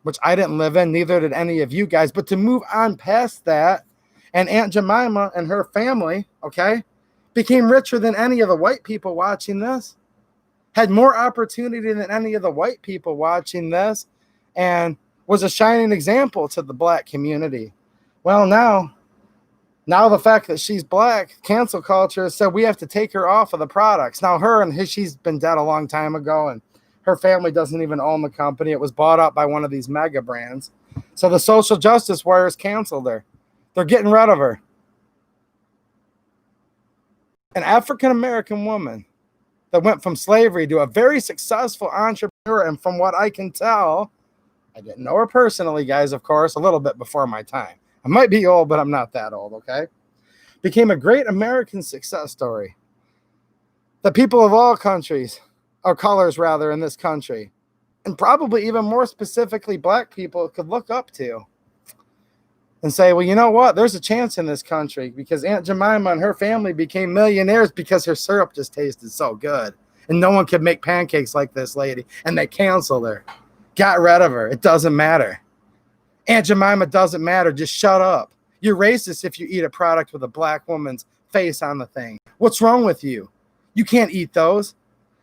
which I didn't live in, neither did any of you guys, but to move on past that, and Aunt Jemima and her family, okay, became richer than any of the white people watching this, had more opportunity than any of the white people watching this, and was a shining example to the black community. Well, now the fact that she's black, cancel culture said we have to take her off of the products. Now she's been dead a long time ago, and her family doesn't even own the company. It was bought up by one of these mega brands. So the social justice warriors canceled her. They're getting rid of her. An African-American woman that went from slavery to a very successful entrepreneur. And from what I can tell, I didn't know her personally, guys, of course, a little bit before my time. I might be old, but I'm not that old, okay? Became a great American success story that people of all countries, or colors rather, in this country, and probably even more specifically black people, could look up to and say, well, you know what? There's a chance in this country because Aunt Jemima and her family became millionaires because her syrup just tasted so good. And no one could make pancakes like this lady. And they canceled her, got rid of her. It doesn't matter. Aunt Jemima doesn't matter. Just shut up. You're racist if you eat a product with a black woman's face on the thing. What's wrong with you? You can't eat those.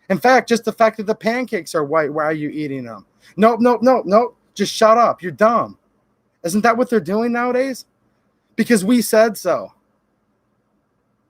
In fact, just the fact that the pancakes are white, why are you eating them? Nope. Just shut up. You're dumb. Isn't that what they're doing nowadays? Because we said so.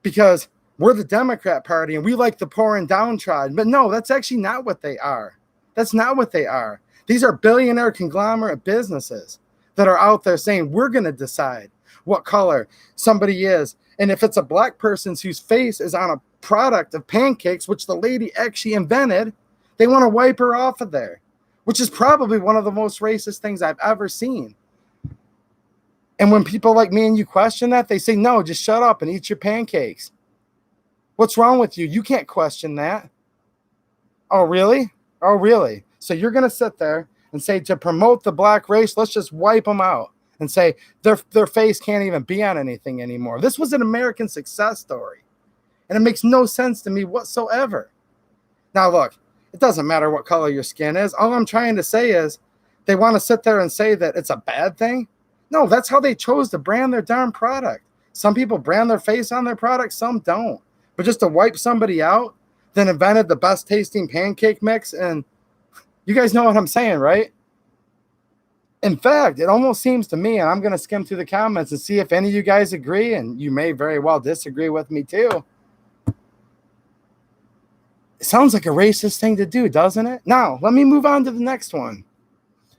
Because we're the Democrat Party and we like the poor and downtrodden. But no, that's actually not what they are. That's not what they are. These are billionaire conglomerate businesses that are out there saying we're going to decide what color somebody is. And if it's a black person whose face is on a product of pancakes, which the lady actually invented, they want to wipe her off of there, which is probably one of the most racist things I've ever seen. And when people like me and you question that, they say, no, just shut up and eat your pancakes. What's wrong with you? You can't question that. Oh, really? Oh, really? So you're going to sit there and say to promote the black race, let's just wipe them out and say their face can't even be on anything anymore. This was an American success story. And it makes no sense to me whatsoever. Now, look, it doesn't matter what color your skin is. All I'm trying to say is they want to sit there and say that it's a bad thing. No, that's how they chose to brand their darn product. Some people brand their face on their product, some don't. But just to wipe somebody out, then invented the best tasting pancake mix. And you guys know what I'm saying, right? In fact, it almost seems to me, and I'm going to skim through the comments and see if any of you guys agree, and you may very well disagree with me too. It sounds like a racist thing to do, doesn't it? Now, let me move on to the next one.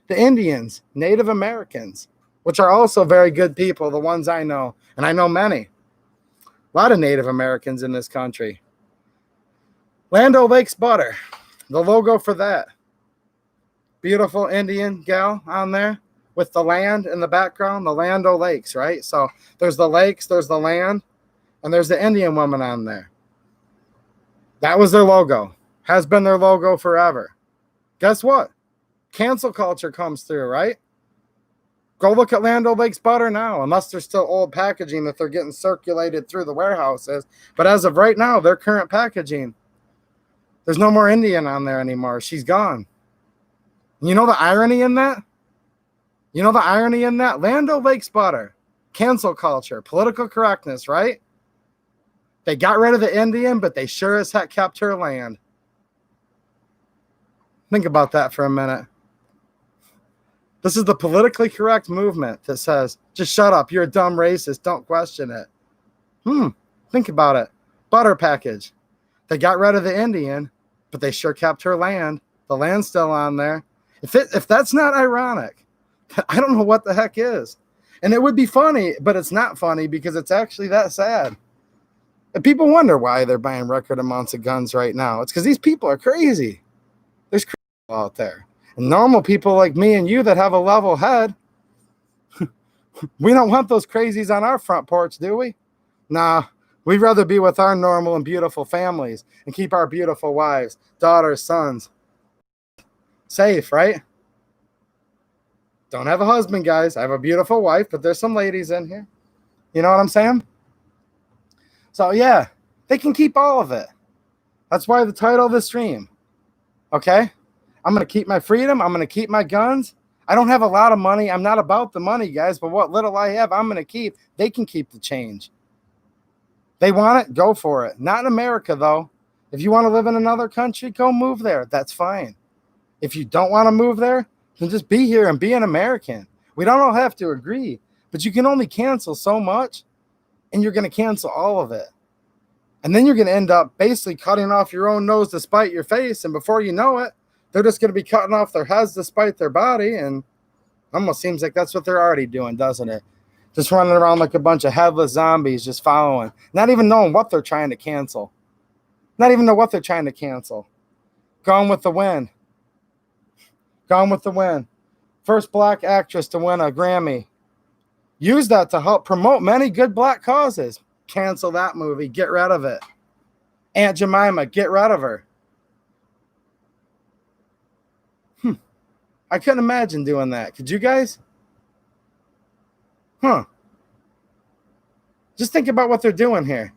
The Indians, Native Americans, which are also very good people, the ones I know, and I know many. A lot of Native Americans in this country. Land O'Lakes butter, the logo for that. Beautiful Indian gal on there with the land in the background, the Land O'Lakes, right? So there's the lakes, there's the land, and there's the Indian woman on there. That was their logo. Has been their logo forever. Guess what? Cancel culture comes through, right? Go look at Land O'Lakes butter now, unless there's still old packaging that they're getting circulated through the warehouses. But as of right now, their current packaging, there's no more Indian on there anymore. She's gone. You know the irony in that? You know the irony in that? Land O'Lakes butter, cancel culture, political correctness, right? They got rid of the Indian, but they sure as heck kept her land. Think about that for a minute. This is the politically correct movement that says, just shut up, you're a dumb racist, don't question it. Think about it. Butter package. They got rid of the Indian, but they sure kept her land. The land's still on there. If that's not ironic, I don't know what the heck is. And it would be funny, but it's not funny because it's actually that sad. And people wonder why they're buying record amounts of guns right now. It's because these people are crazy. There's crazy people out there. And normal people like me and you that have a level head, we don't want those crazies on our front porch, do we? Nah, we'd rather be with our normal and beautiful families and keep our beautiful wives, daughters, sons safe, right? Don't have a husband, guys. I have a beautiful wife, but there's some ladies in here. You know what I'm saying? So, yeah, they can keep all of it. That's why the title of the stream. Okay? I'm going to keep my freedom. I'm going to keep my guns. I don't have a lot of money. I'm not about the money, guys, but what little I have, I'm going to keep. They can keep the change. They want it, go for it. Not in America, though. If you want to live in another country, go move there. That's fine. If you don't want to move there, then just be here and be an American. We don't all have to agree, but you can only cancel so much, and you're going to cancel all of it. And then you're going to end up basically cutting off your own nose to spite your face, and before you know it, they're just going to be cutting off their heads to spite their body, and almost seems like that's what they're already doing, doesn't it? Just running around like a bunch of headless zombies, just following, not even knowing what they're trying to cancel. Not even know what they're trying to cancel. Gone with the Wind. Gone with the Wind. First black actress to win a Grammy. Use that to help promote many good black causes. Cancel that movie. Get rid of it. Aunt Jemima, get rid of her. I couldn't imagine doing that. Could you guys? Just think about what they're doing here.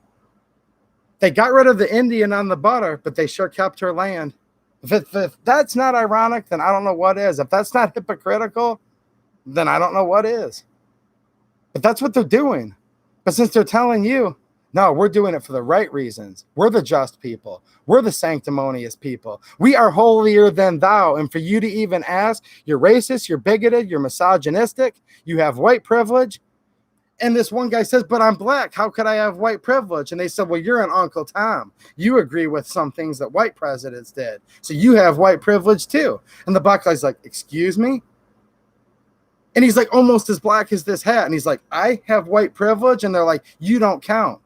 They got rid of the Indian on the butter, but they sure kept her land. If that's not ironic, then I don't know what is. If that's not hypocritical, then I don't know what is. But that's what they're doing. But since they're telling you, no, we're doing it for the right reasons. We're the just people. We're the sanctimonious people. We are holier than thou. And for you to even ask, you're racist, you're bigoted, you're misogynistic, you have white privilege. And this one guy says, but I'm black. How could I have white privilege? And they said, well, you're an Uncle Tom. You agree with some things that white presidents did. So you have white privilege too. And the black guy's like, excuse me? And he's like almost as black as this hat. And he's like, I have white privilege. And they're like, you don't count.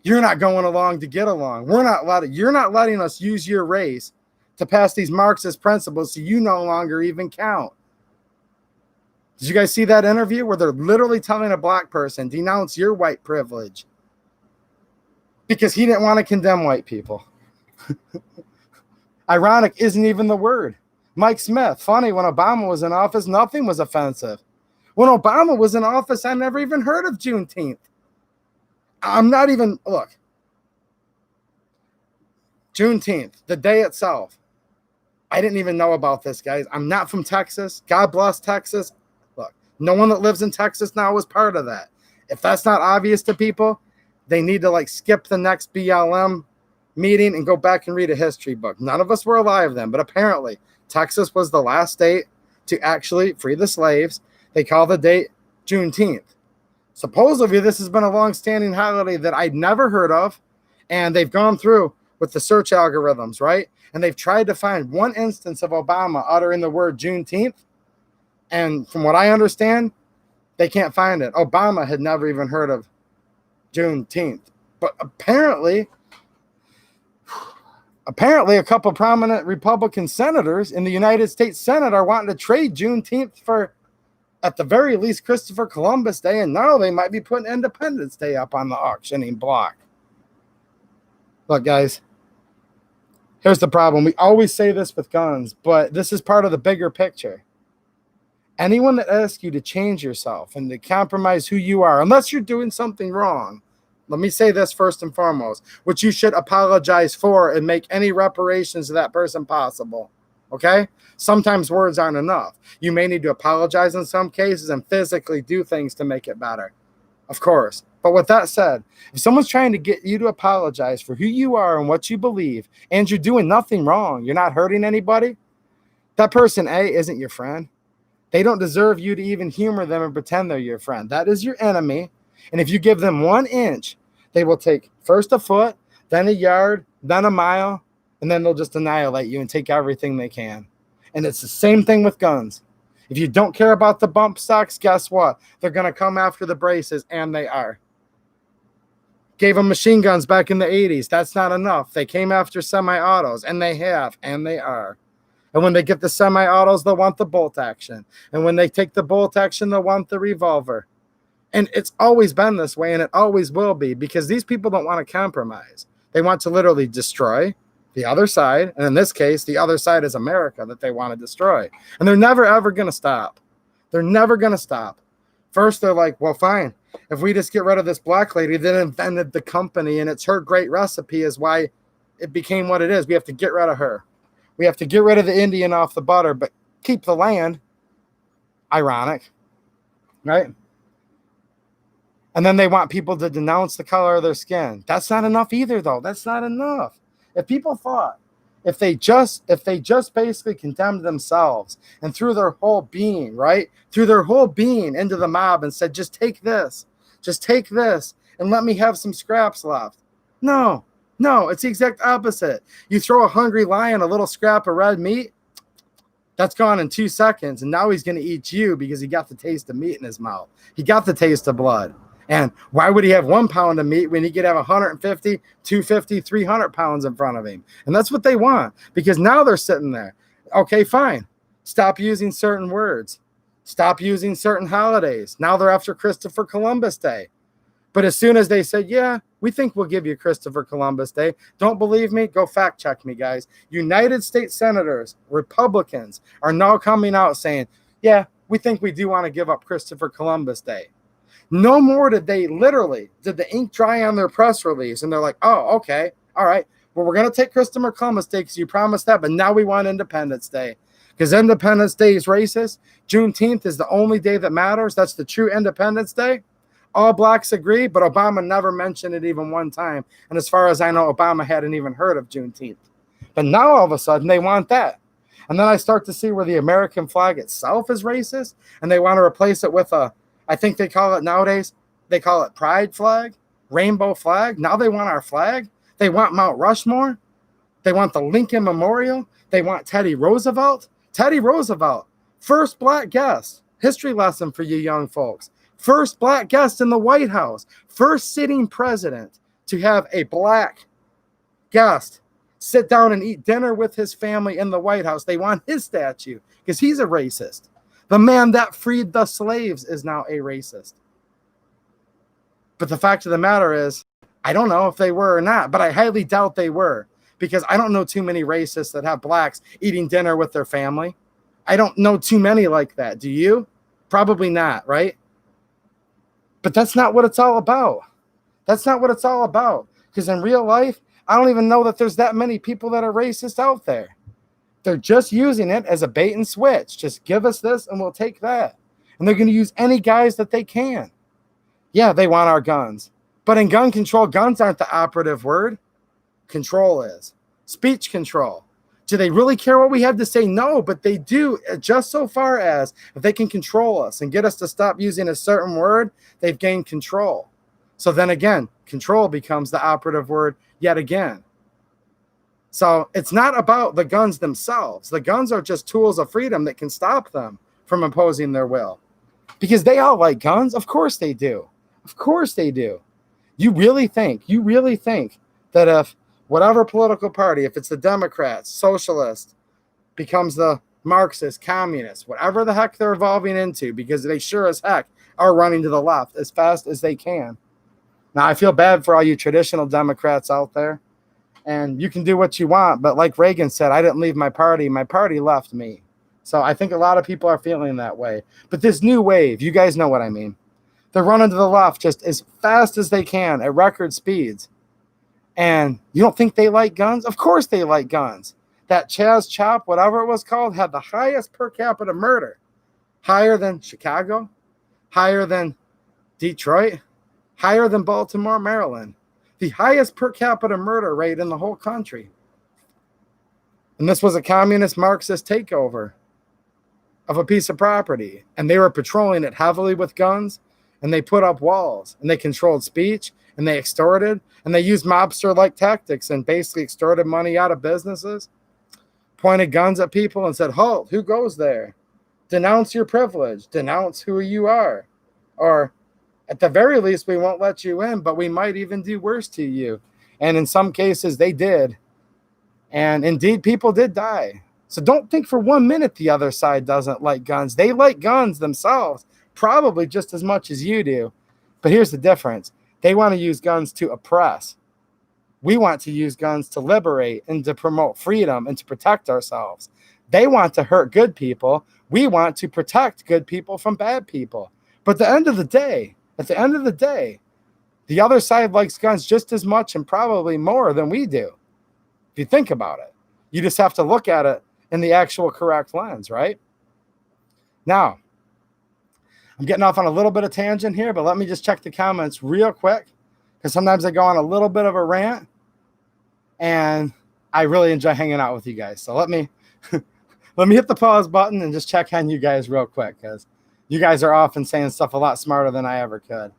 You're not going along to get along. You're not letting us use your race to pass these Marxist principles, so you no longer even count. Did you guys see that interview where they're literally telling a black person, denounce your white privilege? Because he didn't want to condemn white people. Ironic isn't even the word. Mike Smith, funny, when Obama was in office, nothing was offensive. When Obama was in office, I never even heard of Juneteenth. Juneteenth, the day itself. I didn't even know about this, guys. I'm not from Texas. God bless Texas. Look, no one that lives in Texas now was part of that. If that's not obvious to people, they need to skip the next BLM meeting and go back and read a history book. None of us were alive then, but apparently Texas was the last state to actually free the slaves. They call the date Juneteenth. Supposedly, this has been a long-standing holiday that I'd never heard of, and they've gone through with the search algorithms, right? And they've tried to find one instance of Obama uttering the word Juneteenth, and from what I understand, they can't find it. Obama had never even heard of Juneteenth. But apparently a couple prominent Republican senators in the United States Senate are wanting to trade Juneteenth for, at the very least, Christopher Columbus Day, and now they might be putting Independence Day up on the auctioning block. Look, guys, here's the problem. We always say this with guns, but this is part of the bigger picture. Anyone that asks you to change yourself and to compromise who you are, unless you're doing something wrong, let me say this first and foremost, which you should apologize for and make any reparations to that person possible. Okay? Sometimes words aren't enough. You may need to apologize in some cases and physically do things to make it better. Of course. But with that said, if someone's trying to get you to apologize for who you are and what you believe, and you're doing nothing wrong, you're not hurting anybody, that person, A, isn't your friend. They don't deserve you to even humor them and pretend they're your friend. That is your enemy. And if you give them 1 inch, they will take first a foot, then a yard, then a mile, and then they'll just annihilate you and take everything they can. And it's the same thing with guns. If you don't care about the bump stocks, guess what? They're going to come after the braces, and they are. Gave them machine guns back in the 80s. That's not enough. They came after semi-autos, and they have, and they are. And when they get the semi-autos, they'll want the bolt action. And when they take the bolt action, they'll want the revolver. And it's always been this way, and it always will be, because these people don't want to compromise. They want to literally destroy the other side. And in this case, the other side is America that they want to destroy. And they're never, ever going to stop. They're never going to stop. First, they're like, well, fine. If we just get rid of this black lady that invented the company, and it's her great recipe is why it became what it is, we have to get rid of her. We have to get rid of the Indian off the butter, but keep the land. Ironic, right? And then they want people to denounce the color of their skin. That's not enough either, though. That's not enough. If people thought, if they just basically condemned themselves and threw their whole being, right, threw their whole being into the mob and said, just take this, and let me have some scraps left. No, it's the exact opposite. You throw a hungry lion a little scrap of red meat, that's gone in 2 seconds, and now he's going to eat you because he got the taste of meat in his mouth. He got the taste of blood. And why would he have 1 pound of meat when he could have 150, 250, 300 pounds in front of him? And that's what they want, because now they're sitting there. Okay, fine. Stop using certain words. Stop using certain holidays. Now they're after Christopher Columbus Day. But as soon as they said, yeah, we think we'll give you Christopher Columbus Day. Don't believe me? Go fact check me, guys. United States Senators, Republicans, are now coming out saying, yeah, we think we do want to give up Christopher Columbus Day. No more did the ink dry on their press release. And they're like, oh, okay. All right. Well, we're going to take Christopher Columbus Day because you promised that. But now we want Independence Day because Independence Day is racist. Juneteenth is the only day that matters. That's the true Independence Day. All blacks agree, but Obama never mentioned it even one time. And as far as I know, Obama hadn't even heard of Juneteenth. But now all of a sudden they want that. And then I start to see where the American flag itself is racist. And they want to replace it with I think they call it nowadays, they call it pride flag, rainbow flag. Now they want our flag. They want Mount Rushmore. They want the Lincoln Memorial. They want Teddy Roosevelt. Teddy Roosevelt, first black guest. History lesson for you young folks. First black guest in the White House. First sitting president to have a black guest sit down and eat dinner with his family in the White House. They want his statue because he's a racist. The man that freed the slaves is now a racist. But the fact of the matter is, I don't know if they were or not, but I highly doubt they were, because I don't know too many racists that have blacks eating dinner with their family. I don't know too many like that. Do you? Probably not, right? But that's not what it's all about. That's not what it's all about. Because in real life, I don't even know that there's that many people that are racist out there. They're just using it as a bait and switch. Just give us this and we'll take that. And they're going to use any guys that they can. Yeah, they want our guns. But in gun control, guns aren't the operative word. Control is. Speech control. Do they really care what we have to say? No, but they do, just so far as if they can control us and get us to stop using a certain word, they've gained control. So then again, control becomes the operative word yet again. So it's not about the guns themselves. The guns are just tools of freedom that can stop them from imposing their will. Because they all like guns. Of course they do. Of course they do. You really think that if whatever political party, if it's the Democrats, socialists, becomes the Marxist, communist, whatever the heck they're evolving into, because they sure as heck are running to the left as fast as they can. Now, I feel bad for all you traditional Democrats out there. And you can do what you want. But like Reagan said, I didn't leave my party. My party left me. So I think a lot of people are feeling that way. But this new wave, you guys know what I mean. They're running to the left just as fast as they can at record speeds. And you don't think they like guns? Of course they like guns. That Chaz Chop, whatever it was called, had the highest per capita murder. Higher than Chicago. Higher than Detroit. Higher than Baltimore, Maryland. The highest per capita murder rate in the whole country. And this was a communist Marxist takeover of a piece of property. And they were patrolling it heavily with guns. And they put up walls. And they controlled speech. And they extorted. And they used mobster-like tactics and basically extorted money out of businesses. Pointed guns at people and said, halt, who goes there? Denounce your privilege. Denounce who you are. Or at the very least, we won't let you in, but we might even do worse to you. And in some cases, they did. And indeed, people did die. So don't think for 1 minute the other side doesn't like guns. They like guns themselves, probably just as much as you do. But here's the difference. They want to use guns to oppress. We want to use guns to liberate and to promote freedom and to protect ourselves. They want to hurt good people. We want to protect good people from bad people. But at the end of the day, the other side likes guns just as much and probably more than we do. If you think about it, you just have to look at it in the actual correct lens, right? Now, I'm getting off on a little bit of tangent here, but let me just check the comments real quick, because sometimes I go on a little bit of a rant, and I really enjoy hanging out with you guys. So let me hit the pause button and just check on you guys real quick, because you guys are often saying stuff a lot smarter than I ever could.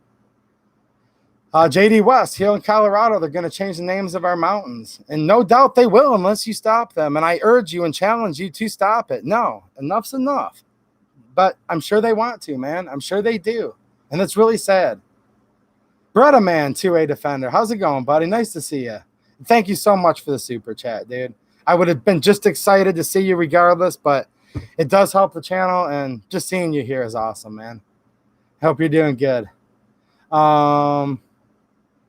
JD West, here in Colorado, they're going to change the names of our mountains. And no doubt they will unless you stop them. And I urge you and challenge you to stop it. No, enough's enough. But I'm sure they want to, man. I'm sure they do. And it's really sad. Bretta Man, 2A Defender. How's it going, buddy? Nice to see you. Thank you so much for the super chat, dude. I would have been just excited to see you regardless, but it does help the channel. And just seeing you here is awesome, man. Hope you're doing good.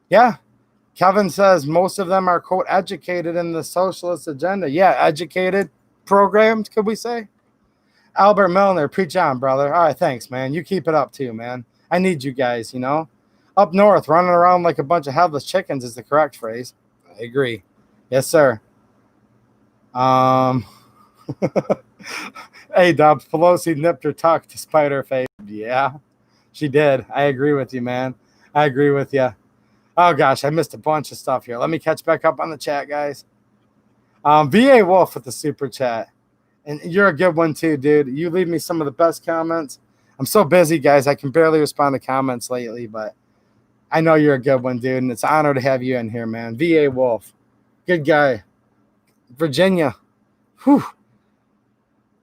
Yeah, Kevin says most of them are, quote, educated in the socialist agenda. Yeah, educated, programmed, could we say? Albert Milner, preach on, brother. All right, thanks, man. You keep it up too, man. I need you guys, you know. Up north, running around like a bunch of headless chickens is the correct phrase. I agree. Yes, sir. Hey, Dubs, Pelosi nipped her tuck despite her face. Yeah, she did. I agree with you, man. I agree with you. Oh, gosh, I missed a bunch of stuff here. Let me catch back up on the chat, guys. VA Wolf with the super chat. And you're a good one, too, dude. You leave me some of the best comments. I'm so busy, guys. I can barely respond to comments lately, but I know you're a good one, dude, and it's an honor to have you in here, man. VA Wolf. Good guy. Virginia. Whew.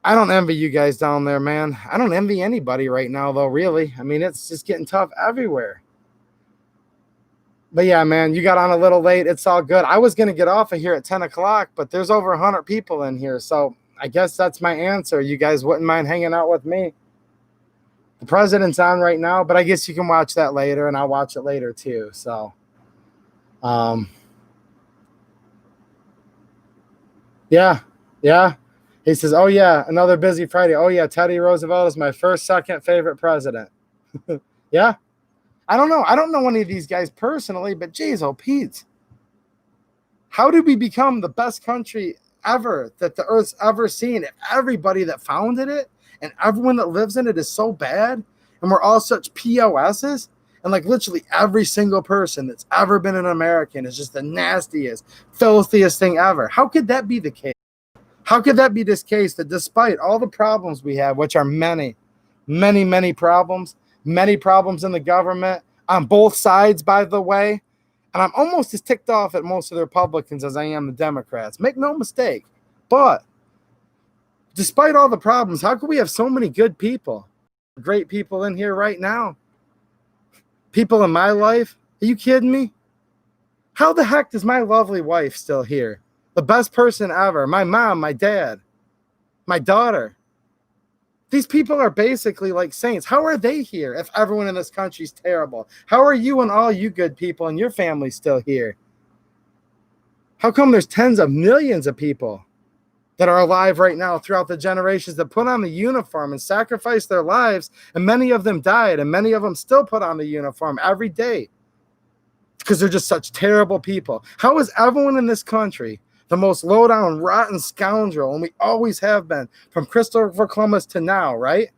I don't envy you guys down there, man. I don't envy anybody right now, though, really. I mean, it's just getting tough everywhere. But yeah, man, you got on a little late. It's all good. I was going to get off of here at 10 o'clock, but there's over 100 people in here. So I guess that's my answer. You guys wouldn't mind hanging out with me. The president's on right now, but I guess you can watch that later, and I'll watch it later too. So, yeah. He says, oh, yeah, another busy Friday. Oh, yeah, Teddy Roosevelt is my second favorite president. Yeah. I don't know. I don't know any of these guys personally, but geez, oh, Pete. How did we become the best country ever that the earth's ever seen if everybody that founded it and everyone that lives in it is so bad and we're all such POSs? And like literally every single person that's ever been an American is just the nastiest, filthiest thing ever. How could that be the case? How could that be this case that despite all the problems we have, which are many, many, many problems in the government on both sides, by the way, and I'm almost as ticked off at most of the Republicans as I am the Democrats. Make no mistake. But despite all the problems, how could we have so many good people, great people in here right now? People in my life? Are you kidding me? How the heck is my lovely wife still here? The best person ever. My mom, my dad, my daughter. These people are basically like saints. How are they here if everyone in this country is terrible? How are you and all you good people and your family still here? How come there's tens of millions of people that are alive right now throughout the generations that put on the uniform and sacrificed their lives, and many of them died, and many of them still put on the uniform every day because they're just such terrible people? How is everyone in this country the most low-down, rotten scoundrel, and we always have been, from Christopher Columbus to now, right?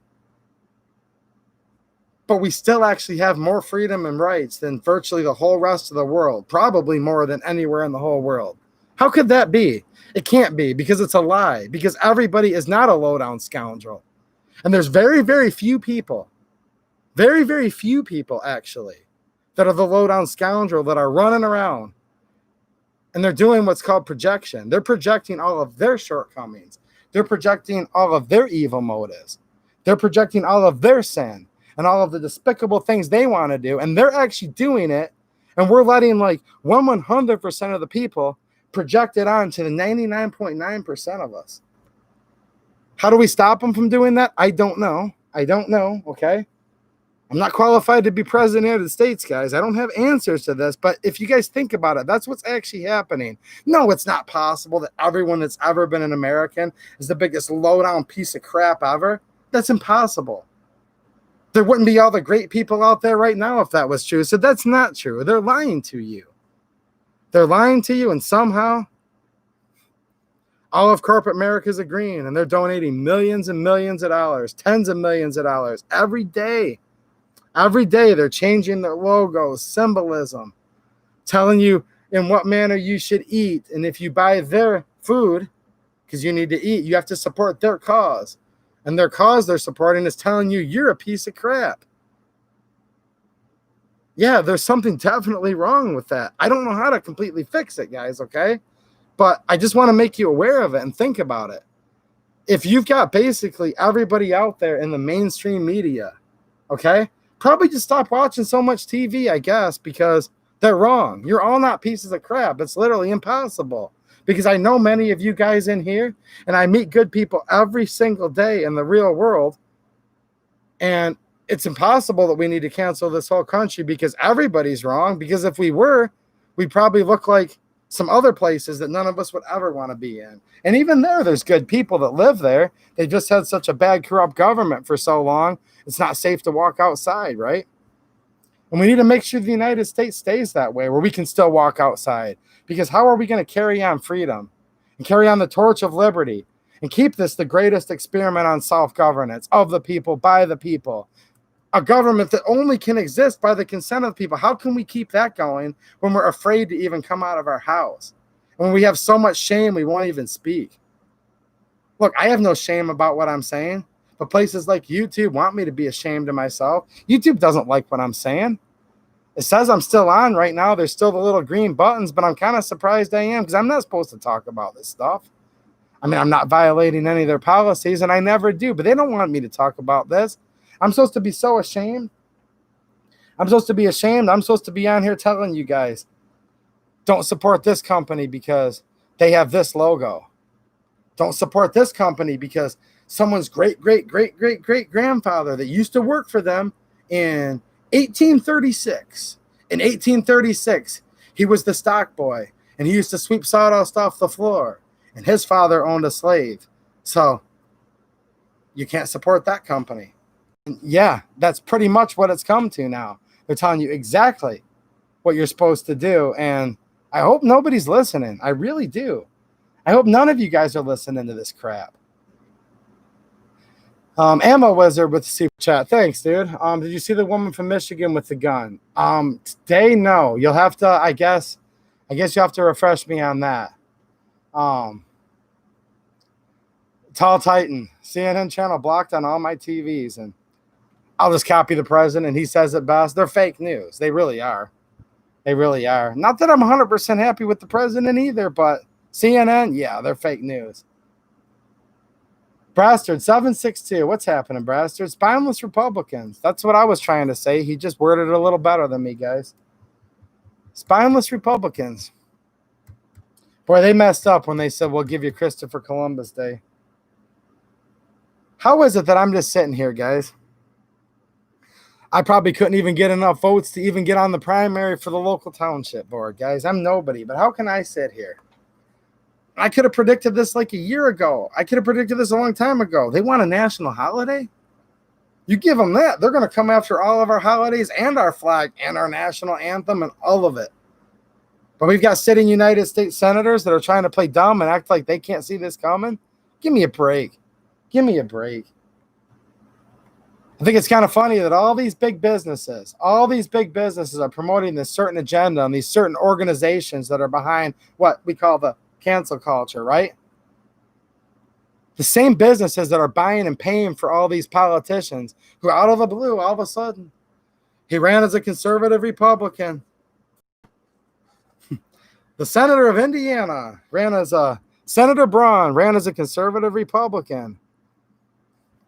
But we still actually have more freedom and rights than virtually the whole rest of the world, probably more than anywhere in the whole world. How could that be? It can't be, because it's a lie, because everybody is not a low-down scoundrel. And there's very, very few people, actually, that are the low-down scoundrel that are running around. And they're doing what's called projection. They're projecting all of their shortcomings. They're projecting all of their evil motives. They're projecting all of their sin and all of the despicable things they want to do, and they're actually doing it, and we're letting like 100% of the people project it on to the 99.9% of us. How do we stop them from doing that? I don't know. Okay? I'm not qualified to be president of the United States, guys. I don't have answers to this, but if you guys think about it, that's what's actually happening. No, it's not possible that everyone that's ever been an American is the biggest low-down piece of crap ever. That's impossible. There wouldn't be all the great people out there right now if that was true. So that's not true. They're lying to you. They're lying to you, and somehow all of corporate America is agreeing, and they're donating millions and millions of dollars, tens of millions of dollars every day. Every day they're changing their logos, symbolism, telling you in what manner you should eat. And if you buy their food, because you need to eat, you have to support their cause. And their cause they're supporting is telling you you're a piece of crap. Yeah, there's something definitely wrong with that. I don't know how to completely fix it, guys, okay? But I just want to make you aware of it and think about it. If you've got basically everybody out there in the mainstream media, okay, probably just stop watching so much TV, I guess, because they're wrong. You're all not pieces of crap. It's literally impossible. Because I know many of you guys in here, and I meet good people every single day in the real world, and it's impossible that we need to cancel this whole country because everybody's wrong. Because if we were, we'd probably look like some other places that none of us would ever want to be in. And even there's good people that live there. They just had such a bad, corrupt government for so long. It's not safe to walk outside, right? And we need to make sure the United States stays that way, where we can still walk outside. Because how are we going to carry on freedom and carry on the torch of liberty and keep this the greatest experiment on self-governance of the people, by the people? A government that only can exist by the consent of the people. How can we keep that going when we're afraid to even come out of our house? When we have so much shame, we won't even speak. Look, I have no shame about what I'm saying, but places like YouTube want me to be ashamed of myself. YouTube doesn't like what I'm saying. It says I'm still on right now. There's still the little green buttons, but I'm kind of surprised I am because I'm not supposed to talk about this stuff. I mean, I'm not violating any of their policies, and I never do, but they don't want me to talk about this. I'm supposed to be so ashamed. I'm supposed to be ashamed. I'm supposed to be on here telling you guys, don't support this company because they have this logo. Don't support this company because someone's great-great-great-great-great-grandfather that used to work for them in 1836. In 1836, he was the stock boy, and he used to sweep sawdust off the floor, and his father owned a slave. So you can't support that company. Yeah, that's pretty much what it's come to now. They're telling you exactly what you're supposed to do, and I hope nobody's listening. I really do. I hope none of you guys are listening to this crap. Ammo Wizard with the super chat. Thanks, dude. Did you see the woman from Michigan with the gun? Today, no. You'll have to, I guess you have to refresh me on that. Tall Titan, CNN channel blocked on all my TVs, and I'll just copy the president, and he says it best. They're fake news. They really are. They really are. Not that I'm 100% happy with the president either, but CNN, yeah, they're fake news. Brastard 762. What's happening, Brastard? Spineless Republicans. That's what I was trying to say. He just worded it a little better than me, guys. Spineless Republicans. Boy, they messed up when they said, we'll give you Christopher Columbus Day. How is it that I'm just sitting here, guys? I probably couldn't even get enough votes to even get on the primary for the local township board, guys. I'm nobody, but how can I sit here? I could have predicted this like a year ago. I could have predicted this a long time ago. They want a national holiday? You give them that, they're going to come after all of our holidays and our flag and our national anthem and all of it. But we've got sitting United States senators that are trying to play dumb and act like they can't see this coming. Give me a break. Give me a break. I think it's kind of funny that all these big businesses are promoting this certain agenda and these certain organizations that are behind what we call the cancel culture, right? The same businesses that are buying and paying for all these politicians who out of the blue, all of a sudden, he ran as a conservative Republican. The senator of Indiana Senator Braun ran as a conservative Republican.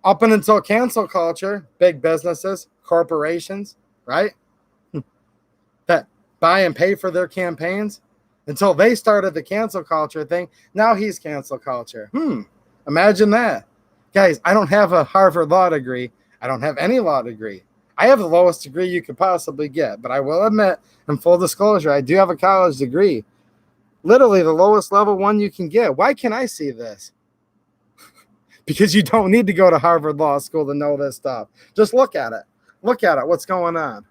Up and until cancel culture, big businesses, corporations, right? That buy and pay for their campaigns, until they started the cancel culture thing. Now he's cancel culture. Imagine that. Guys, I don't have a Harvard law degree. I don't have any law degree. I have the lowest degree you could possibly get, but I will admit, in full disclosure, I do have a college degree. Literally the lowest level one you can get. Why can I see this? Because you don't need to go to Harvard Law School to know this stuff. Just look at it. Look at it. What's going on?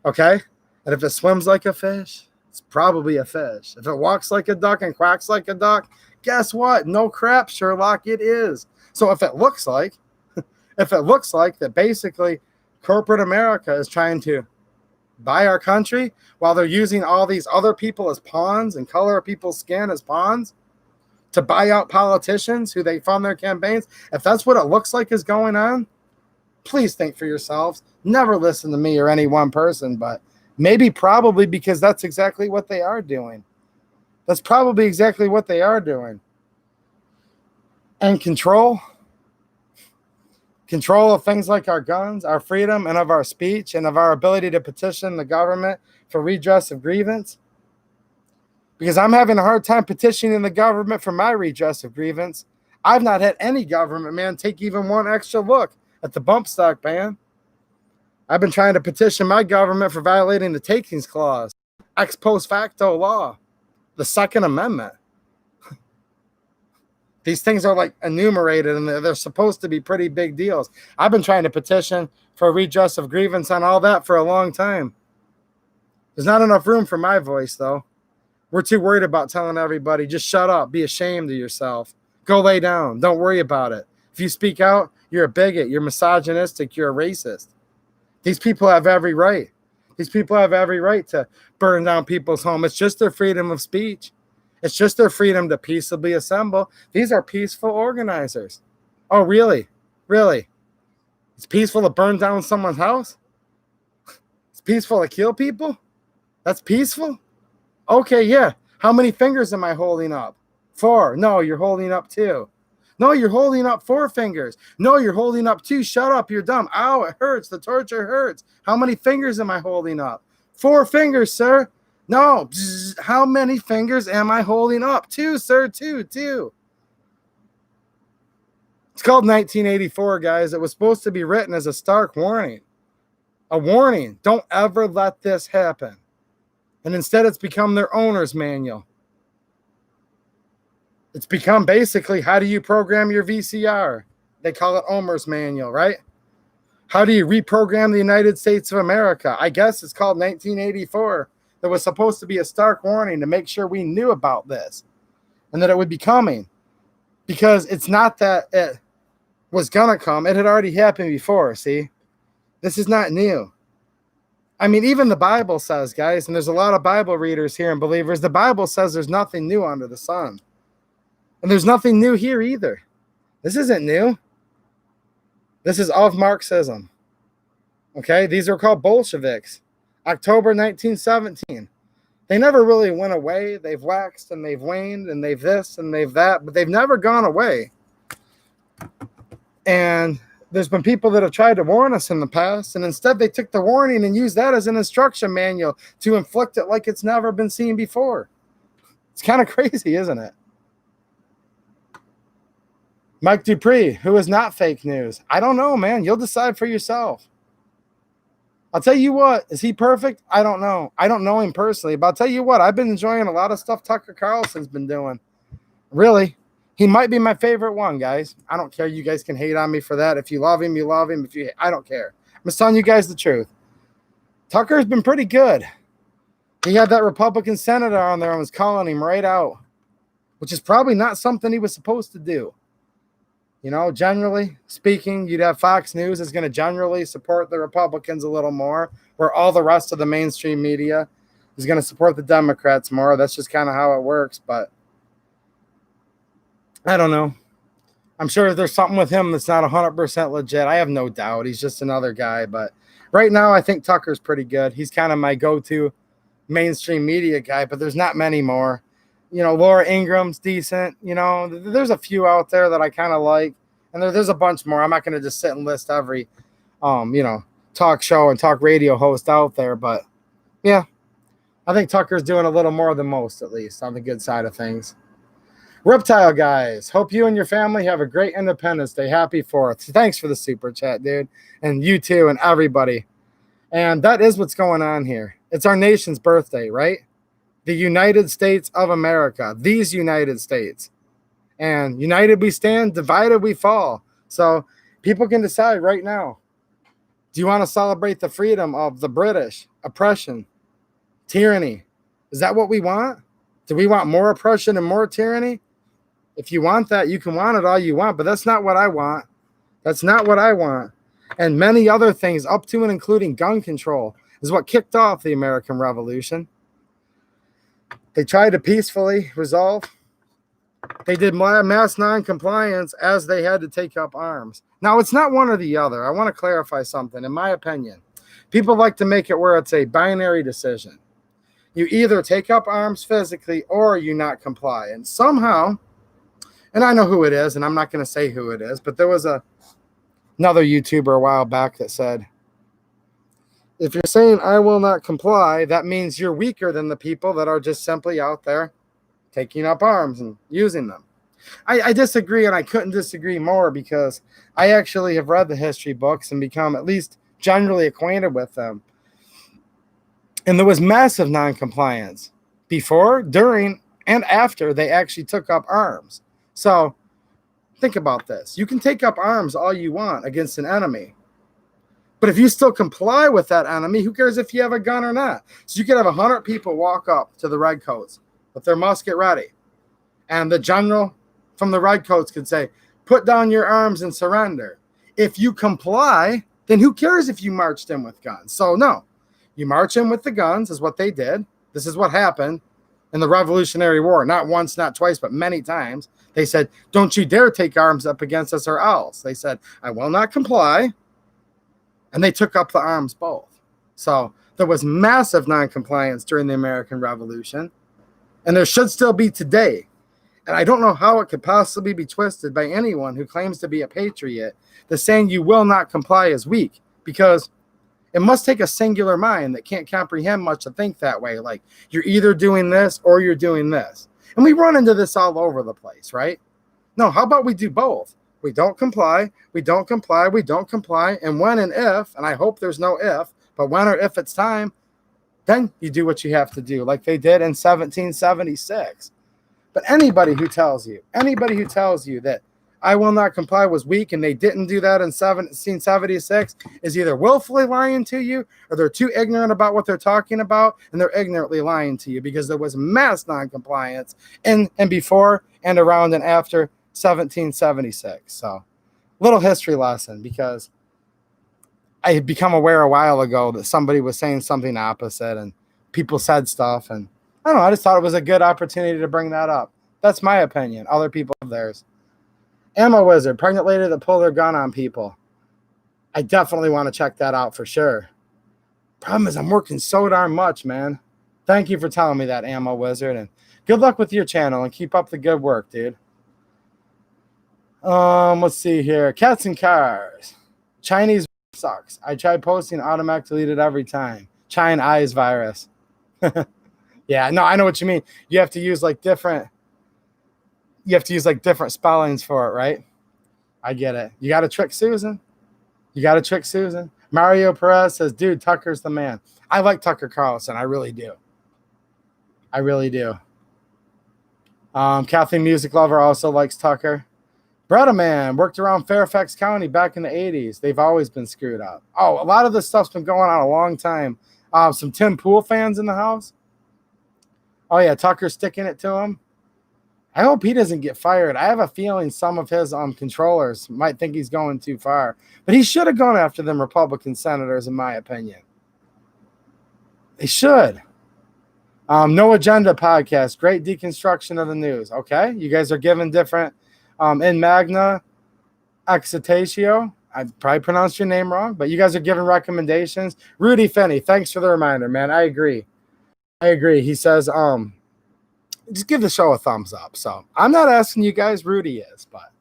Okay? And if it swims like a fish, it's probably a fish. If it walks like a duck and quacks like a duck, guess what? No crap, Sherlock, it is. So if it looks like that basically corporate America is trying to buy our country while they're using all these other people as pawns and color people's skin as pawns to buy out politicians who they fund their campaigns, if that's what it looks like is going on, please think for yourselves. Never listen to me or any one person, but probably because that's exactly what they are doing. That's probably exactly what they are doing. And control of things like our guns, our freedom, and of our speech, and of our ability to petition the government for redress of grievance. Because I'm having a hard time petitioning the government for my redress of grievance. I've not had any government, man, take even one extra look at the bump stock ban. I've been trying to petition my government for violating the takings clause, ex post facto law, the Second Amendment. These things are like enumerated, and they're supposed to be pretty big deals. I've been trying to petition for a redress of grievance on all that for a long time. There's not enough room for my voice, though. We're too worried about telling everybody, just shut up, be ashamed of yourself. Go lay down, don't worry about it. If you speak out, you're a bigot, you're misogynistic, you're a racist. These people have every right. These people have every right to burn down people's home. It's just their freedom of speech. It's just their freedom to peaceably assemble. These are peaceful organizers. Oh, really? Really? It's peaceful to burn down someone's house? It's peaceful to kill people? That's peaceful? Okay, yeah. How many fingers am I holding up? 4. No, you're holding up 2. No, you're holding up 4 fingers. No, you're holding up 2. Shut up, you're dumb. Ow, it hurts. The torture hurts. How many fingers am I holding up? 4 fingers, sir. No, how many fingers am I holding up? 2, sir, 2. It's called 1984, guys. It was supposed to be written as a stark warning. A warning. Don't ever let this happen. And instead, it's become their owner's manual. It's become basically, how do you program your VCR? They call it Omer's manual, right? How do you reprogram the United States of America? I guess it's called 1984. There was supposed to be a stark warning to make sure we knew about this and that it would be coming. Because it's not that it was going to come. It had already happened before, see? This is not new. I mean, even the Bible says, guys, and there's a lot of Bible readers here and believers, the Bible says there's nothing new under the sun. And there's nothing new here either. This isn't new. This is of Marxism. Okay? These are called Bolsheviks. October 1917. They never really went away. They've waxed and they've waned and they've this and they've that, but they've never gone away. And there's been people that have tried to warn us in the past, and instead they took the warning and used that as an instruction manual to inflict it like it's never been seen before. It's kind of crazy, isn't it? Mike Dupree, who is not fake news. I don't know, man. You'll decide for yourself. I'll tell you what, is he perfect? I don't know. I don't know him personally, but I'll tell you what, I've been enjoying a lot of stuff Tucker Carlson's been doing. Really. He might be my favorite one, guys. I don't care. You guys can hate on me for that. If you love him, you love him. I don't care. I'm just telling you guys the truth. Tucker's been pretty good. He had that Republican senator on there and was calling him right out, which is probably not something he was supposed to do. You know, generally speaking, you'd have Fox News is going to generally support the Republicans a little more, where all the rest of the mainstream media is going to support the Democrats more. That's just kind of how it works. But I don't know. I'm sure there's something with him that's not 100% legit. I have no doubt. He's just another guy. But right now, I think Tucker's pretty good. He's kind of my go-to mainstream media guy, but there's not many more. You know, Laura Ingram's decent. You know, there's a few out there that I kind of like. And there's a bunch more. I'm not going to just sit and list every, talk show and talk radio host out there. But yeah, I think Tucker's doing a little more than most, at least on the good side of things. Reptile guys, hope you and your family have a great Independence Day. Happy 4th. Thanks for the super chat, dude. And you too, and everybody. And that is what's going on here. It's our nation's birthday, right? The United States of America. These United States. And united we stand, divided we fall. So people can decide right now. Do you want to celebrate the freedom of the British, oppression, tyranny? Is that what we want? Do we want more oppression and more tyranny? If you want that, you can want it all you want, but that's not what I want. That's not what I want. And many other things, up to and including gun control, is what kicked off the American Revolution. They tried to peacefully resolve. They did mass non-compliance as they had to take up arms. Now, it's not one or the other. I want to clarify something. In my opinion, people like to make it where it's a binary decision. You either take up arms physically or you not comply. And somehow, and I know who it is, and I'm not going to say who it is, but there was another YouTuber a while back that said, if you're saying I will not comply, that means you're weaker than the people that are just simply out there taking up arms and using them. I disagree, and I couldn't disagree more because I actually have read the history books and become at least generally acquainted with them. And there was massive non-compliance before, during, and after they actually took up arms. So think about this. You can take up arms all you want against an enemy. But if you still comply with that enemy, who cares if you have a gun or not? So you could have 100 people walk up to the Redcoats with their musket ready. And the general from the Redcoats could say, put down your arms and surrender. If you comply, then who cares if you marched in with guns? So no, you march in with the guns is what they did. This is what happened in the Revolutionary War. Not once, not twice, but many times. They said, don't you dare take arms up against us or else. They said, I will not comply. And they took up the arms both. So there was massive non-compliance during the American Revolution. And there should still be today. And I don't know how it could possibly be twisted by anyone who claims to be a patriot that saying you will not comply is weak, because it must take a singular mind that can't comprehend much to think that way. Like, you're either doing this or you're doing this. And we run into this all over the place, right? No, how about we do both? We don't comply, we don't comply, we don't comply. And when and if, and I hope there's no if, but when or if it's time, then you do what you have to do, like they did in 1776. But anybody who tells you that I will not comply was weak and they didn't do that in 1776 is either willfully lying to you or they're too ignorant about what they're talking about and they're ignorantly lying to you, because there was mass non-compliance in and before and around and after 1776. So little history lesson, because I had become aware a while ago that somebody was saying something opposite and people said stuff, and I don't know, I just thought it was a good opportunity to bring that up. That's my opinion. Other people have theirs. Ammo Wizard, pregnant lady that pulled their gun on people. I definitely want to check that out for sure. Problem is I'm working so darn much, man. Thank you for telling me that, Ammo Wizard, and good luck with your channel and keep up the good work, dude. Let's see here. Cats and cars. Chinese sucks. I tried posting, automatic deleted every time. China eyes virus. Yeah, no, I know what you mean. You have to use like different spellings for it, right? I get it. You got to trick Susan. Mario Perez says, dude, Tucker's the man. I like Tucker Carlson. I really do. Kathleen Music Lover also likes Tucker. Bretta Man worked around Fairfax County back in the 80s. They've always been screwed up. Oh, a lot of this stuff's been going on a long time. Some Tim Pool fans in the house. Oh, yeah, Tucker's sticking it to him. I hope he doesn't get fired. I have a feeling some of his controllers might think he's going too far. But he should have gone after them Republican senators, in my opinion. They should. No Agenda podcast. Great deconstruction of the news. Okay, you guys are giving different... in Magna Excitatio, I probably pronounced your name wrong, but you guys are giving recommendations. Rudy Finney, thanks for the reminder, man. I agree. He says, just give the show a thumbs up. So I'm not asking you guys, Rudy is, but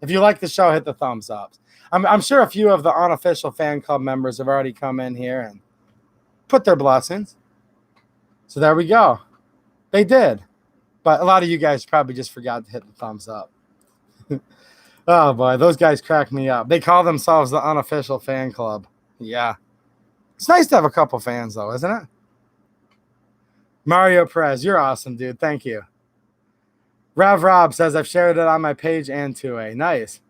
If you like the show, hit the thumbs up. I'm sure a few of the unofficial fan club members have already come in here and put their blessings. So there we go. They did. But a lot of you guys probably just forgot to hit the thumbs up. Oh, boy. Those guys crack me up. They call themselves the unofficial fan club. Yeah. It's nice to have a couple fans, though, isn't it? Mario Perez, you're awesome, dude. Thank you. Rob says, I've shared it on my page and 2A. Nice.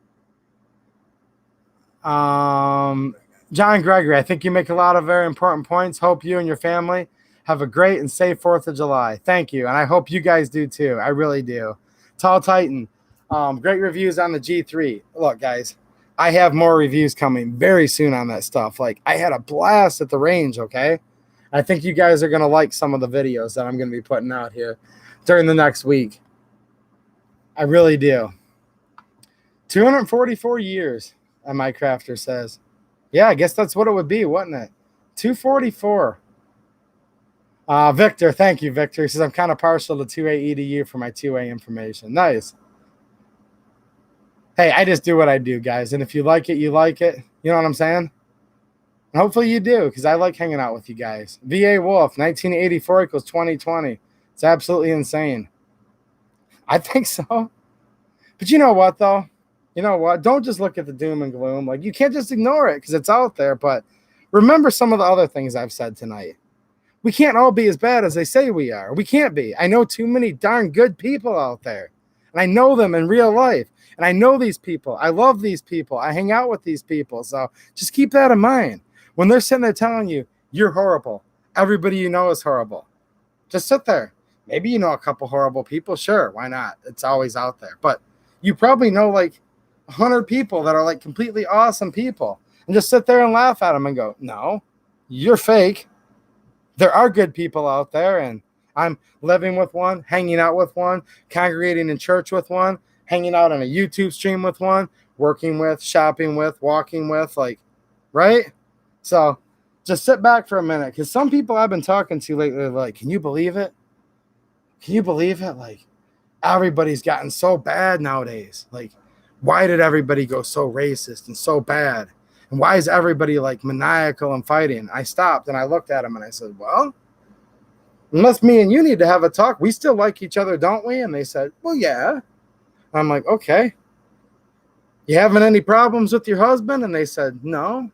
John Gregory, I think you make a lot of very important points. Hope you and your family have a great and safe 4th of July. Thank you. And I hope you guys do too. I really do. Tall Titan, great reviews on the G3. Look, guys, I have more reviews coming very soon on that stuff. Like, I had a blast at the range, okay? I think you guys are going to like some of the videos that I'm going to be putting out here during the next week. I really do. 244 years, a Minecrafter says. Yeah, I guess that's what it would be, wouldn't it? 244. Victor, thank you, Victor. He says, I'm kind of partial to 2A EDU for my 2A information. Nice. Hey, I just do what I do, guys. And if you like it, you like it. You know what I'm saying? And hopefully you do, because I like hanging out with you guys. VA Wolf, 1984 equals 2020. It's absolutely insane. I think so. But you know what, though? You know what? Don't just look at the doom and gloom. Like, you can't just ignore it because it's out there. But remember some of the other things I've said tonight. We can't all be as bad as they say we are. We can't be. I know too many darn good people out there. And I know them in real life. And I know these people. I love these people. I hang out with these people. So just keep that in mind. When they're sitting there telling you, you're horrible. Everybody you know is horrible. Just sit there. Maybe you know a couple horrible people. Sure, why not? It's always out there. But you probably know like 100 people that are like completely awesome people. And just sit there and laugh at them and go, no, you're fake. There are good people out there, and I'm living with one, hanging out with one, congregating in church with one, hanging out on a YouTube stream with one, working with, shopping with, walking with, like, right? So just sit back for a minute, because some people I've been talking to lately are like, can you believe it? Can you believe it? Like, everybody's gotten so bad nowadays. Like, why did everybody go so racist and so bad? And why is everybody like maniacal and fighting? I stopped and I looked at him and I said, well, unless me and you need to have a talk, we still like each other, don't we? And they said, well, yeah. I'm like, okay. You having any problems with your husband? And they said, no.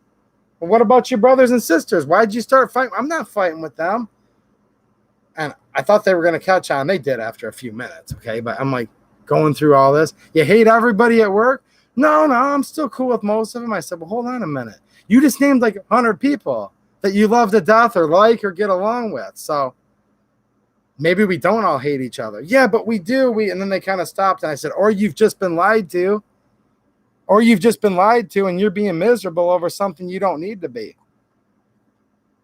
Well, what about your brothers and sisters? Why'd you start fighting? I'm not fighting with them. And I thought they were going to catch on. They did after a few minutes, okay? But I'm like going through all this. You hate everybody at work? No, I'm still cool with most of them. I said, well, hold on a minute. You just named like 100 people that you love to death or like or get along with. So maybe we don't all hate each other. Yeah, but we do. And then they kind of stopped and I said, or you've just been lied to. Or you've just been lied to and you're being miserable over something you don't need to be.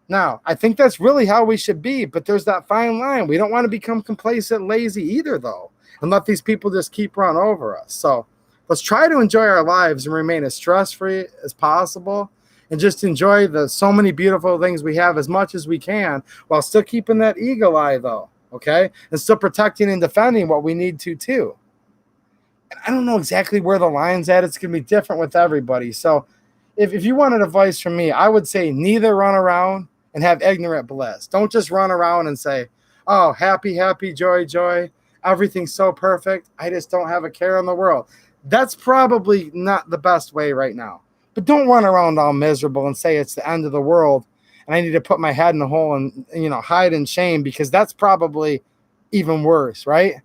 Now, I think that's really how we should be, but there's that fine line. We don't want to become complacent, lazy either, though, and let these people just keep running over us. So let's try to enjoy our lives and remain as stress-free as possible and just enjoy the so many beautiful things we have as much as we can while still keeping that eagle eye, though, okay, and still protecting and defending what we need to, too. And I don't know exactly where the line's at. It's going to be different with everybody. So if you wanted advice from me, I would say neither run around and have ignorant bliss. Don't just run around and say, oh, happy, happy, joy, joy. Everything's so perfect. I just don't have a care in the world. That's probably not the best way right now. But don't run around all miserable and say it's the end of the world and I need to put my head in a hole and, hide in shame, because that's probably even worse, right?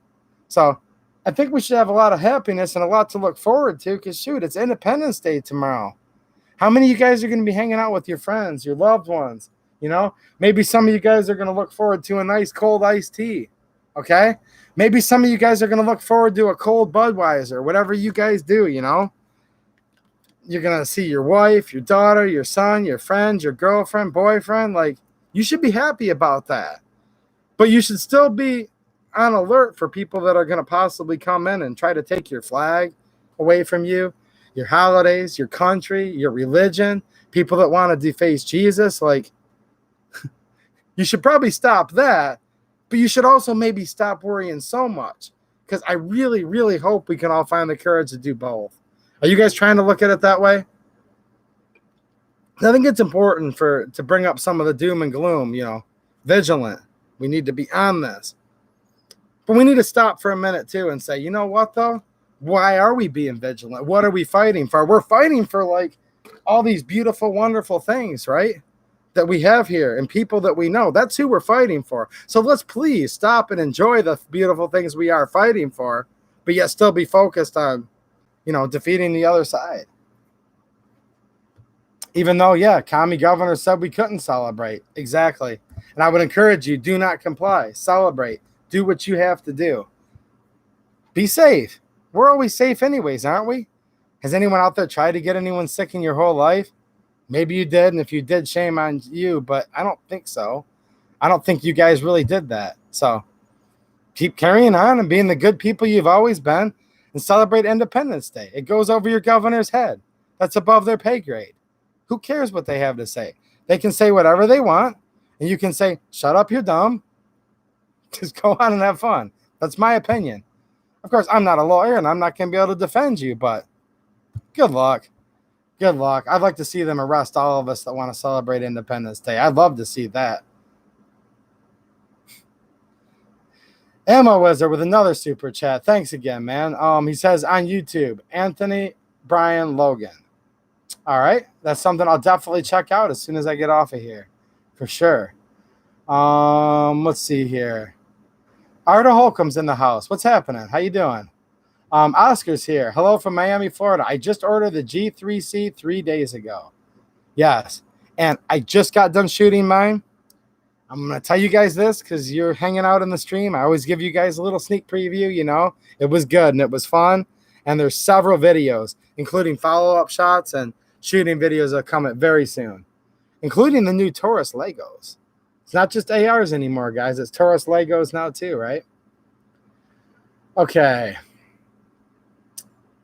So I think we should have a lot of happiness and a lot to look forward to, because, shoot, it's Independence Day tomorrow. How many of you guys are going to be hanging out with your friends, your loved ones? Maybe some of you guys are going to look forward to a nice cold iced tea, okay? Maybe some of you guys are going to look forward to a cold Budweiser, whatever you guys do, You're going to see your wife, your daughter, your son, your friend, your girlfriend, boyfriend. Like, you should be happy about that. But you should still be on alert for people that are going to possibly come in and try to take your flag away from you, your holidays, your country, your religion, people that want to deface Jesus. Like, you should probably stop that, but you should also maybe stop worrying so much, because I really, really hope we can all find the courage to do both. Are you guys trying to look at it that way? I think it's important to bring up some of the doom and gloom, vigilant. We need to be on this. But we need to stop for a minute too and say, you know what though? Why are we being vigilant? What are we fighting for? We're fighting for like all these beautiful, wonderful things, right? That we have here and people that we know. That's who we're fighting for. So let's please stop and enjoy the beautiful things we are fighting for, but yet still be focused on, defeating the other side. Even though, yeah, commie governor said we couldn't celebrate. Exactly. And I would encourage you, do not comply. Celebrate. Do what you have to do. Be safe. We're always safe anyways, aren't we? Has anyone out there tried to get anyone sick in your whole life? Maybe you did, and if you did, shame on you, but I don't think so. I don't think you guys really did that. So keep carrying on and being the good people you've always been and celebrate Independence Day. It goes over your governor's head. That's above their pay grade. Who cares what they have to say? They can say whatever they want, and you can say, shut up, you're dumb. Just go on and have fun. That's my opinion. Of course, I'm not a lawyer, and I'm not going to be able to defend you, but good luck. Good luck. I'd like to see them arrest all of us that want to celebrate Independence Day. I'd love to see that. Ammo Wizard with another super chat. Thanks again, man. He says on YouTube, Anthony Brian Logan. All right. That's something I'll definitely check out as soon as I get off of here. For sure. Let's see here. Arda Holcomb's in the house. What's happening? How you doing? Oscar's here. Hello from Miami, Florida. I just ordered the G3C 3 days ago. Yes. And I just got done shooting mine. I'm going to tell you guys this because you're hanging out in the stream. I always give you guys a little sneak preview, It was good and it was fun. And there's several videos, including follow-up shots and shooting videos that come very soon, including the new Taurus Legos. It's not just ARs anymore, guys. It's Taurus Legos now too, right? Okay.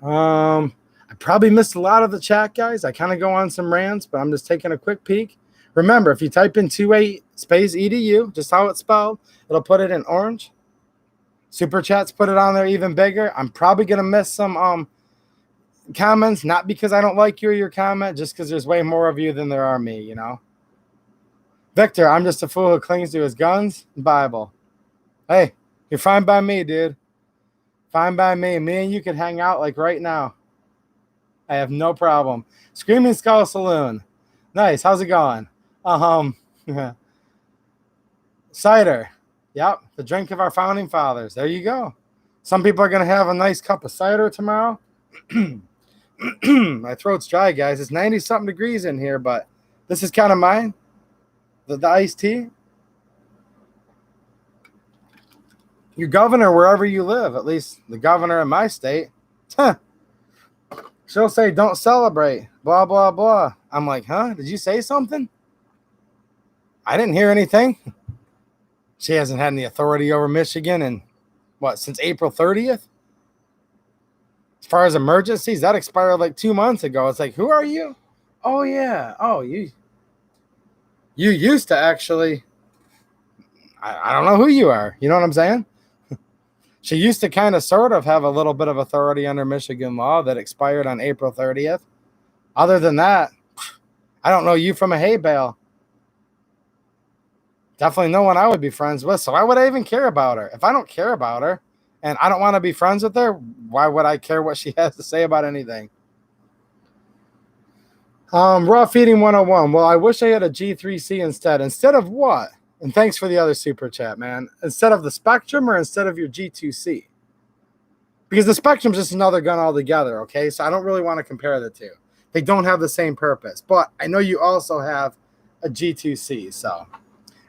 I probably missed a lot of the chat, guys. I kind of go on some rants, but I'm just taking a quick peek. Remember, if you type in 28 space EDU, just how it's spelled, it'll put it in orange. Super chats put it on there even bigger. I'm probably going to miss some comments, not because I don't like you or your comment, just because there's way more of you than there are me, Victor, I'm just a fool who clings to his guns and Bible. Hey, you're fine by me, dude. Fine by me. Me and you could hang out like right now. I have no problem. Screaming Skull Saloon. Nice. How's it going? Cider. Yep. The drink of our founding fathers. There you go. Some people are going to have a nice cup of cider tomorrow. My throat's dry, guys. It's 90-something degrees in here, but this is kind of mine. The iced tea. Your governor, wherever you live, at least the governor in my state, she'll say, don't celebrate, blah, blah, blah. I'm like, huh? Did you say something? I didn't hear anything. She hasn't had any authority over Michigan in, since April 30th? As far as emergencies, that expired like 2 months ago. It's like, who are you? Oh, yeah. Oh, you used to actually, I don't know who you are. You know what I'm saying? She used to kind of sort of have a little bit of authority under Michigan law that expired on April 30th. Other than that, I don't know you from a hay bale. Definitely no one I would be friends with. So why would I even care about her? If I don't care about her and I don't want to be friends with her, why would I care what she has to say about anything? Raw Feeding 101. Well, I wish I had a G3C instead. Instead of what? And thanks for the other super chat, man. Instead of the Spectrum or instead of your G2C? Because the Spectrum's just another gun altogether, okay? So I don't really want to compare the two. They don't have the same purpose. But I know you also have a G2C, so.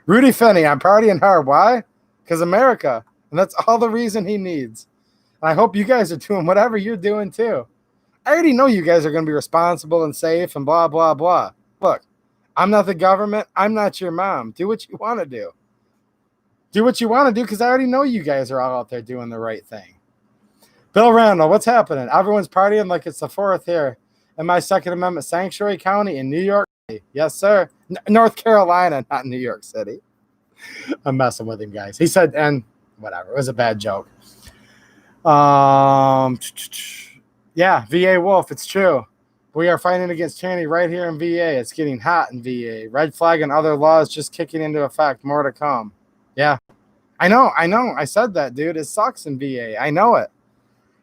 Rudy Finney, I'm partying hard. Why? Because America. And that's all the reason he needs. And I hope you guys are doing whatever you're doing, too. I already know you guys are going to be responsible and safe and blah, blah, blah. Look. I'm not the government. I'm not your mom. Do what you want to do. Do what you want to do because I already know you guys are all out there doing the right thing. Bill Randall, what's happening? Everyone's partying like it's the 4th here in my Second Amendment Sanctuary County in New York City. Yes, sir. North Carolina, not New York City. I'm messing with him, guys. He said, and whatever. It was a bad joke. Yeah, VA Wolf, it's true. We are fighting against tyranny right here in VA. It's getting hot in VA. Red flag and other laws just kicking into effect. More to come. Yeah, I know. I said that, dude. It sucks in VA. I know it.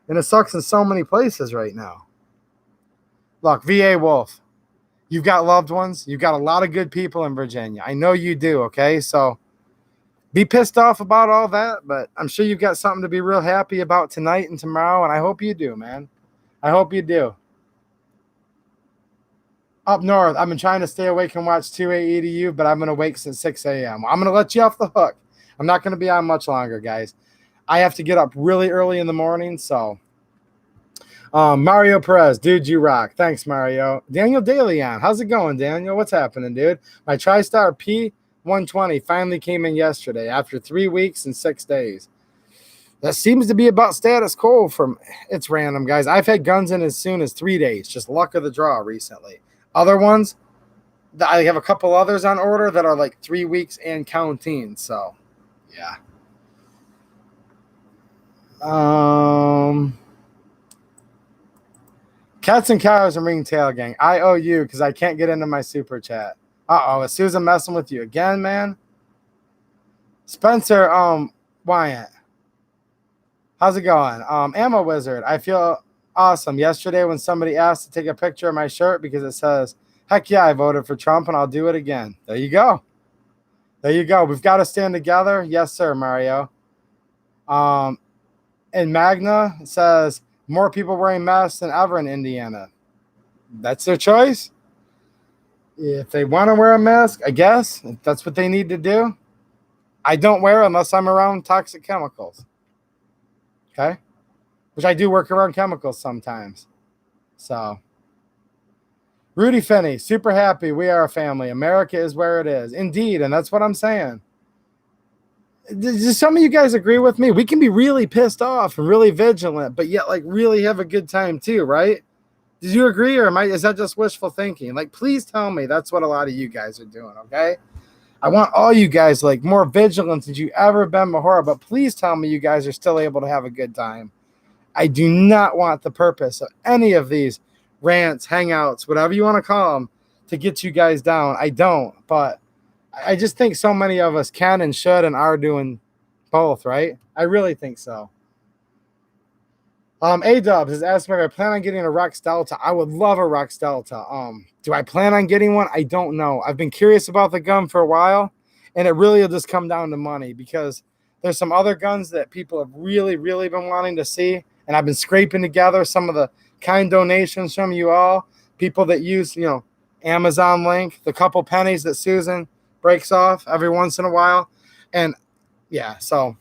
And it sucks in so many places right now. Look, VA Wolf, you've got loved ones. You've got a lot of good people in Virginia. I know you do, okay? So be pissed off about all that, but I'm sure you've got something to be real happy about tonight and tomorrow, and I hope you do, man. I hope you do. Up north, I've been trying to stay awake and watch 2A EDU, but I've been awake since 6 a.m. I'm going to let you off the hook. I'm not going to be on much longer, guys. I have to get up really early in the morning, so. Mario Perez, dude, you rock. Thanks, Mario. Daniel DeLeon, how's it going, Daniel? What's happening, dude? My TriStar P120 finally came in yesterday after 3 weeks and 6 days. That seems to be about status quo from it's random, guys. I've had guns in as soon as 3 days. Just luck of the draw recently. Other ones, I have a couple others on order that are like 3 weeks and counting. So, yeah. Cats and cows and ringtail gang. I owe you because I can't get into my super chat. Is Susan messing with you again, man? Spencer, Wyatt. How's it going? Ammo Wizard, I feel awesome. Yesterday when somebody asked to take a picture of my shirt because it says, heck yeah, I voted for Trump and I'll do it again. There you go. There you go. We've got to stand together. Yes, sir, Mario. And Magna says, more people wearing masks than ever in Indiana. That's their choice. If they want to wear a mask, I guess, if that's what they need to do. I don't wear it unless I'm around toxic chemicals. Okay? Which I do work around chemicals sometimes. So, Rudy Finney, super happy. We are a family. America is where it is. Indeed, and that's what I'm saying. Does some of you guys agree with me? We can be really pissed off and really vigilant, but yet like really have a good time too, right? Did you agree, or is that just wishful thinking? Like, please tell me that's what a lot of you guys are doing, okay? I want all you guys like more vigilant than you ever been before, but please tell me you guys are still able to have a good time. I do not want the purpose of any of these rants, hangouts, whatever you want to call them, to get you guys down. I don't, but I just think so many of us can and should and are doing both, right? I really think so. A-Dubs is asking if I plan on getting a Rex Delta. I would love a Rex Delta. Do I plan on getting one? I don't know. I've been curious about the gun for a while, and it really will just come down to money because there's some other guns that people have really, really been wanting to see, and I've been scraping together some of the kind donations from you all, people that use, Amazon link, the couple pennies that Susan breaks off every once in a while. And yeah, so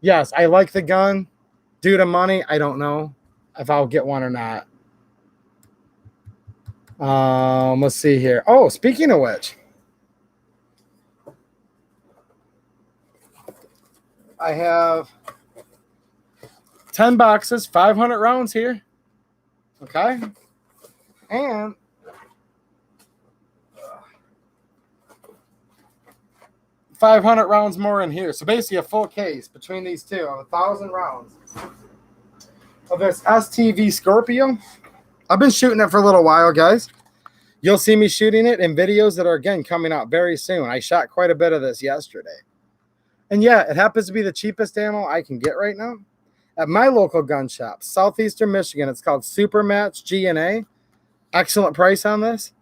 yes, I like the gun. Due to money, I don't know if I'll get one or not. Let's see here. Oh, speaking of which, I have 10 boxes, 500 rounds here. Okay. And 500 rounds more in here. So basically a full case between these two of 1,000 rounds of this STV Scorpio. I've been shooting it for a little while, guys. You'll see me shooting it in videos that are, again, coming out very soon. I shot quite a bit of this yesterday. And yeah, it happens to be the cheapest ammo I can get right now. At my local gun shop, Southeastern Michigan, it's called Supermatch G&A. Excellent price on this.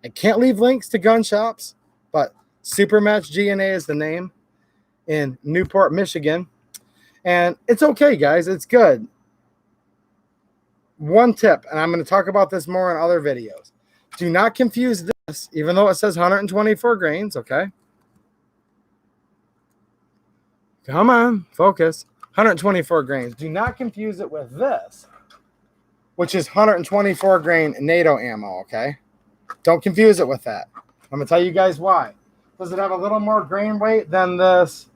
I can't leave links to gun shops, but Supermatch G&A is the name in Newport, Michigan. And it's okay, guys. It's good. One tip, and I'm going to talk about this more in other videos. Do not confuse this, even though it says 124 grains, okay? Come on, focus. 124 grains. Do not confuse it with this, which is 124 grain NATO ammo, okay? Don't confuse it with that. I'm going to tell you guys why. Does it have a little more grain weight than this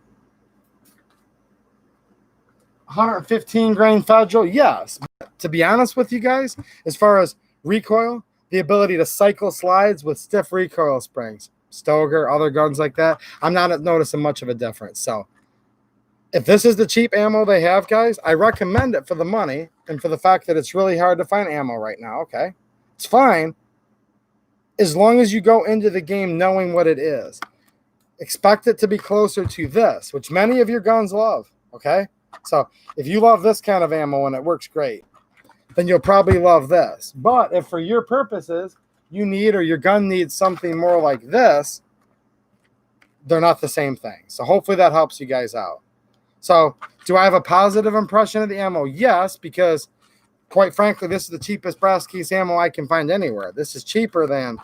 115 grain Federal? Yes. But to be honest with you guys, as far as recoil, the ability to cycle slides with stiff recoil springs, Stoeger, other guns like that, I'm not noticing much of a difference. So If this is the cheap ammo they have, guys, I recommend it for the money and for the fact that it's really hard to find ammo right now, okay? It's fine as long as you go into the game knowing what it is. Expect it to be closer to this, which many of your guns love, okay? So if you love this kind of ammo and it works great, then you'll probably love this. But if for your purposes you need or your gun needs something more like this, they're not the same thing. So hopefully that helps you guys out. So do I have a positive impression of the ammo? Yes, because quite frankly, this is the cheapest brass case ammo I can find anywhere. This is cheaper than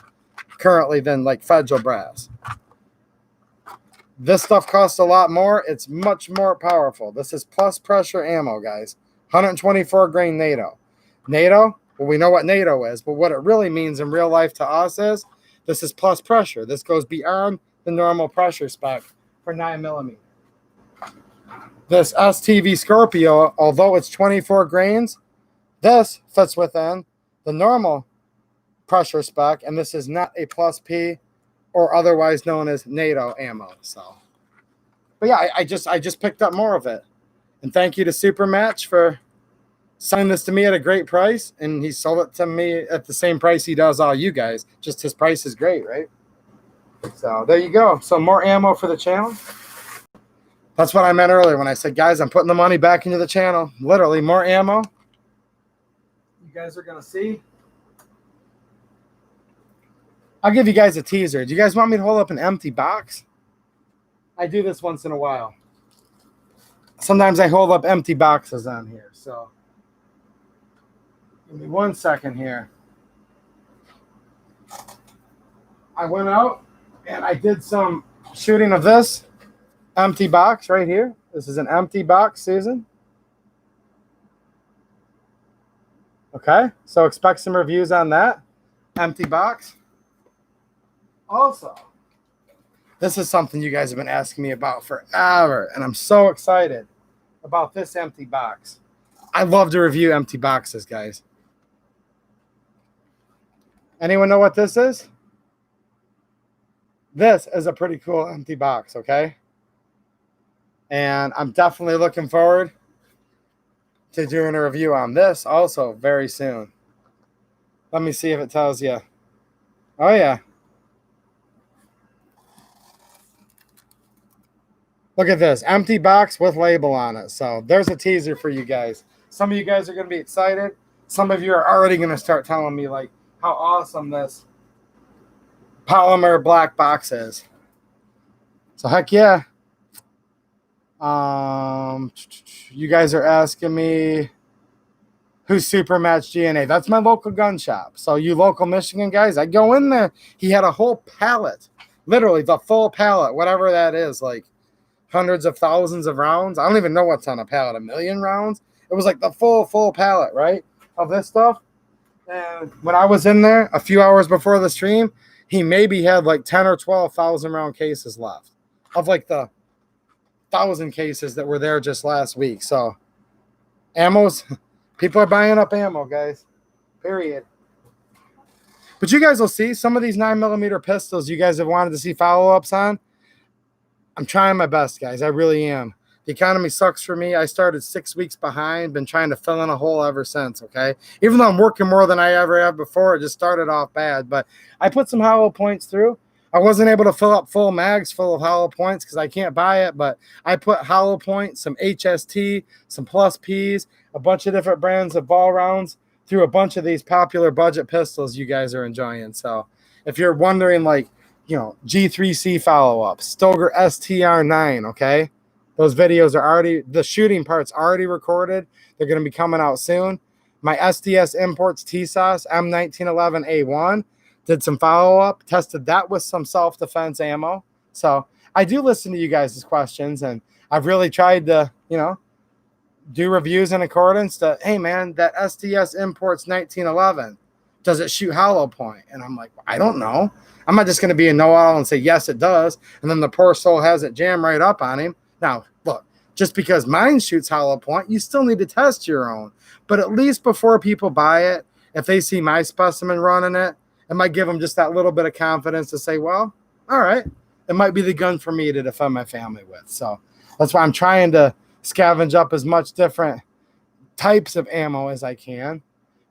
currently than like Federal brass. This stuff costs a lot more. It's much more powerful. This is plus pressure ammo, guys. 124 grain NATO. NATO, well, we know what NATO is, but what it really means in real life to us is this is plus pressure. This goes beyond the normal pressure spec for 9mm. This STV Scorpio, although it's 24 grains, this fits within the normal pressure spec, and this is not a plus P or otherwise known as NATO ammo. So, but yeah, I just picked up more of it, and thank you to Supermatch for selling this to me at a great price, and he sold it to me at the same price he does all you guys. Just his price is great, right? So there you go. So more ammo for the channel. That's what I meant earlier when I said, guys, I'm putting the money back into the channel. Literally, more ammo. You guys are going to see. I'll give you guys a teaser. Do you guys want me to hold up an empty box? I do this once in a while. Sometimes I hold up empty boxes on here. So give me 1 second here. I went out and I did some shooting of this empty box right here. This is an empty box, Susan. Okay, so expect some reviews on that empty box. Also, this is something you guys have been asking me about forever, and I'm so excited about this empty box. I love to review empty boxes, guys. Anyone know what this is? This is a pretty cool empty box, okay? And I'm definitely looking forward to doing a review on this also very soon. Let me see if it tells you. Oh, yeah. Look at this. Empty box with label on it. So there's a teaser for you guys. Some of you guys are going to be excited. Some of you are already going to start telling me like how awesome this polymer black box is. So heck yeah. You guys are asking me who's Supermatch GNA. That's my local gun shop. So you local Michigan guys, I go in there. He had a whole pallet, literally the full pallet, whatever that is, like hundreds of thousands of rounds. I don't even know what's on a pallet, 1 million rounds. It was like the full pallet, right, of this stuff. And when I was in there a few hours before the stream, he maybe had like 10 or 12,000 round cases left of like the 1,000 cases that were there just last week. So ammos, people are buying up ammo, guys, period. But you guys will see some of these 9mm pistols you guys have wanted to see follow-ups on. I'm trying my best, guys. I really am. The economy sucks for me. I started 6 weeks behind, been trying to fill in a hole ever since, okay? Even though I'm working more than I ever have before, it just started off bad. But I put some hollow points through. I wasn't able to fill up full mags full of hollow points because I can't buy it, but I put hollow points, some HST, some plus Ps, a bunch of different brands of ball rounds through a bunch of these popular budget pistols you guys are enjoying. So if you're wondering, like, you know, G3C follow-ups, Stoeger STR9, okay? Those videos are already, the shooting part's already recorded. They're going to be coming out soon. My SDS Imports TSAS M1911A1. Did some follow-up, tested that with some self-defense ammo. So I do listen to you guys' questions, and I've really tried to, you know, do reviews in accordance to, hey, man, that SDS Imports 1911, does it shoot hollow point? And I'm like, I don't know. I'm not just going to be a know-all and say, yes, it does, and then the poor soul has it jammed right up on him. Now, look, just because mine shoots hollow point, you still need to test your own. But at least before people buy it, if they see my specimen running it, it might give them just that little bit of confidence to say, well, all right, it might be the gun for me to defend my family with. So That's why I'm trying to scavenge up as much different types of ammo as I can.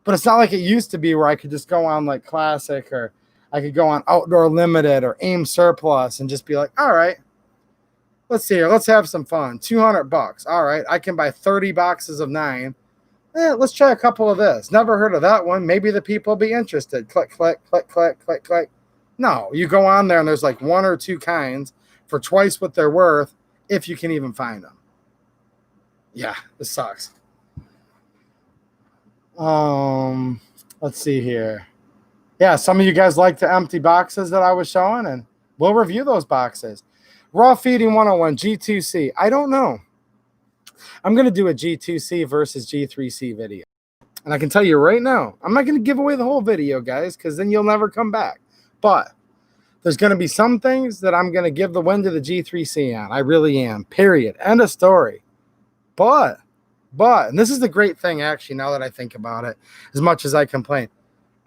But it's not like it used to be where I could just go on like Classic, or I could go on Outdoor Limited or Aim Surplus and just be like, all right, let's see here. Let's have some fun. $200. All right. I can buy 30 boxes of 9. Let's try a couple of this. Never heard of that one. Maybe the people will be interested. Click, click, click, click, click, click. No, you go on there and there's like 1 or 2 kinds for twice what they're worth, if you can even find them. Yeah, this sucks. Let's see here. Yeah, some of you guys like the empty boxes that I was showing, and we'll review those boxes. Raw Feeding 101, G2C. I don't know. I'm going to do a G2C versus G3C video. And I can tell you right now, I'm not going to give away the whole video, guys, because then you'll never come back. But there's going to be some things that I'm going to give the win to the G3C on. I really am. Period. End of story. But, and this is the great thing, actually, now that I think about it, as much as I complain,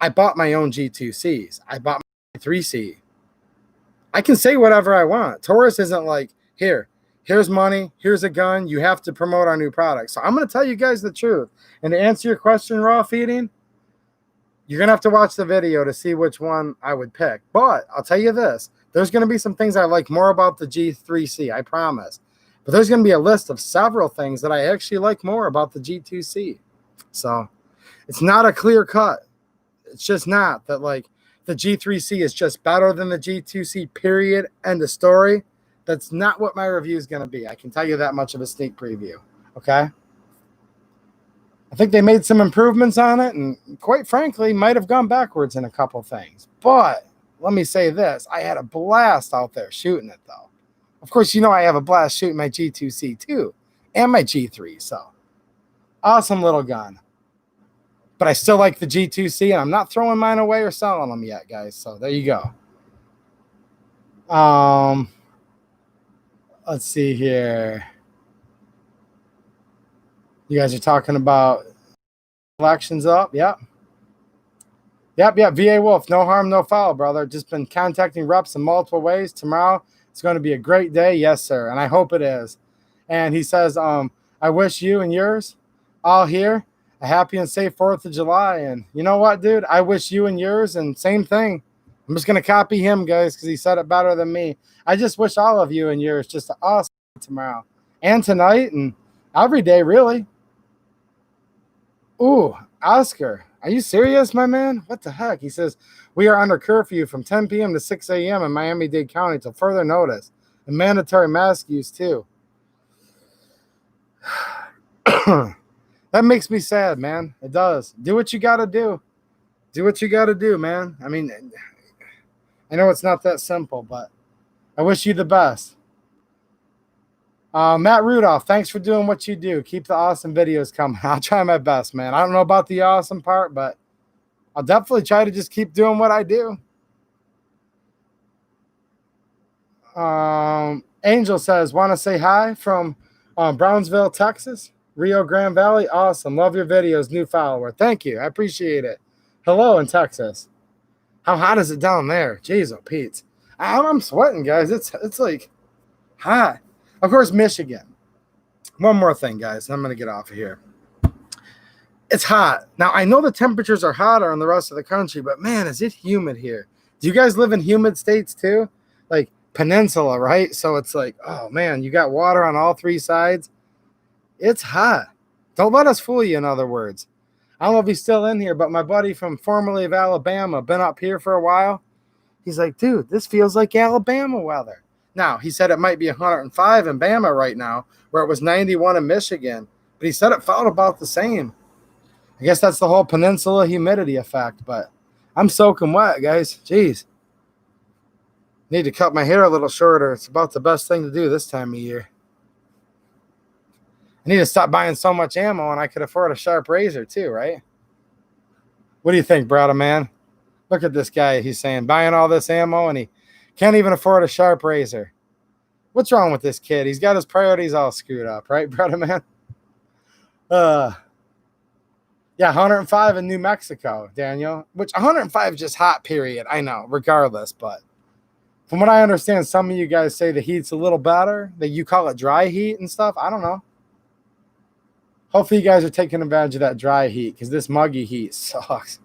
I bought my own G2Cs. I bought my 3C. I can say whatever I want. Taurus isn't like, here's money, here's a gun, you have to promote our new product. So I'm going to tell you guys the truth. And to answer your question, Raw Feeding, you're going to have to watch the video to see which one I would pick. But I'll tell you this, there's going to be some things I like more about the G3C, I promise. But there's going to be a list of several things that I actually like more about the G2C. So it's not a clear cut. It's just not that like the G3C is just better than the G2C, period, end of story. That's not what my review is going to be. I can tell you that much of a sneak preview. Okay? I think they made some improvements on it, and quite frankly, might have gone backwards in a couple things. But let me say this. I had a blast out there shooting it, though. Of course, you know I have a blast shooting my G2C, too, and my G3. So, awesome little gun. But I still like the G2C, and I'm not throwing mine away or selling them yet, guys. So, there you go. Let's see here. You guys are talking about elections up. Yep. VA Wolf. No harm, no foul, brother. Just been contacting reps in multiple ways. Tomorrow it's going to be a great day. Yes, sir. And I hope it is. And he says, I wish you and yours all here a happy and safe 4th of July. And you know what, dude? I wish you and yours, and same thing. I'm just going to copy him, guys, because he said it better than me. I just wish all of you and yours just an awesome tomorrow and tonight and every day, really. Ooh, Oscar, are you serious, my man? What the heck? He says, we are under curfew from 10 p.m. to 6 a.m. in Miami-Dade County till further notice. And mandatory mask use, too. That makes me sad, man. It does. Do what you got to do. Do what you got to do, man. I mean, I know it's not that simple, but I wish you the best. Matt Rudolph, thanks for doing what you do. Keep the awesome videos coming. I'll try my best, man. I don't know about the awesome part, but I'll definitely try to just keep doing what I do. Angel says, want to say hi from Brownsville, Texas, Rio Grande Valley. Awesome. Love your videos. New follower. Thank you. I appreciate it. Hello in Texas. How hot is it down there? Jeez, oh, Pete. I'm sweating, guys. It's like hot. Of course, Michigan. One more thing, guys. I'm going to get off of here. It's hot. Now, I know the temperatures are hotter in the rest of the country, but, man, is it humid here. Do you guys live in humid states, too? Like peninsula, right? So it's like, oh, man, you got water on all 3 sides. It's hot. Don't let us fool you, in other words. I don't know if he's still in here, but my buddy from formerly of Alabama, been up here for a while. He's like, dude, this feels like Alabama weather. Now, he said it might be 105 in Bama right now, where it was 91 in Michigan. But he said it felt about the same. I guess that's the whole peninsula humidity effect. But I'm soaking wet, guys. Jeez. Need to cut my hair a little shorter. It's about the best thing to do this time of year. I need to stop buying so much ammo, and I could afford a sharp razor too, right? What do you think, brother, man? Look at this guy. He's saying buying all this ammo, and he can't even afford a sharp razor. What's wrong with this kid? He's got his priorities all screwed up, right, brother, man? Yeah, 105 in New Mexico, Daniel. Which 105 is just hot, period. I know, regardless, but From what I understand, some of you guys say the heat's a little better, that you call it dry heat and stuff. I don't know. Hopefully you guys are taking advantage of that dry heat because this muggy heat sucks.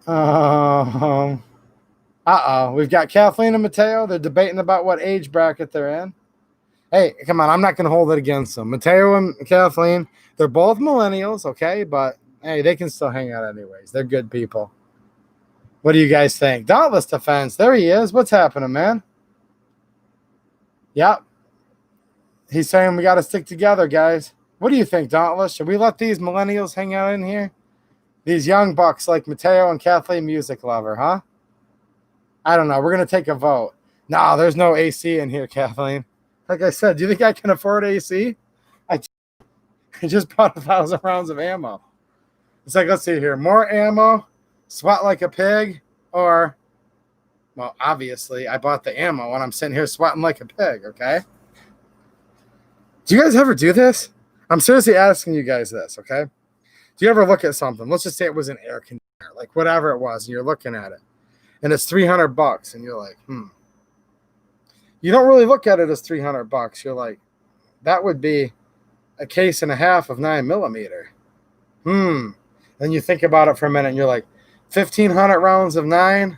We've got Kathleen and Mateo. They're debating about what age bracket they're in. Hey, come on. I'm not going to hold it against them. Mateo and Kathleen, they're both millennials, okay? But, hey, they can still hang out anyways. They're good people. What do you guys think? Dauntless Defense. There he is. What's happening, man? Yep. He's saying we got to stick together, guys. What do you think, Dauntless? Should we let these millennials hang out in here? These young bucks like Mateo and Kathleen Music Lover, huh? I don't know. We're going to take a vote. No, there's no AC in here, Kathleen. Like I said, do you think I can afford AC? I just bought 1,000 rounds of ammo. It's like, let's see here. More ammo, sweat like a pig, or, well, obviously, I bought the ammo and I'm sitting here sweating like a pig, okay? Do you guys ever do this? I'm seriously asking you guys this, okay? Do you ever look at something? Let's just say it was an air conditioner, like whatever it was, and you're looking at it, and it's $300, and you're like, You don't really look at it as $300. You're like, that would be a case and a half of 9mm. Then you think about it for a minute, and you're like, 1,500 rounds of 9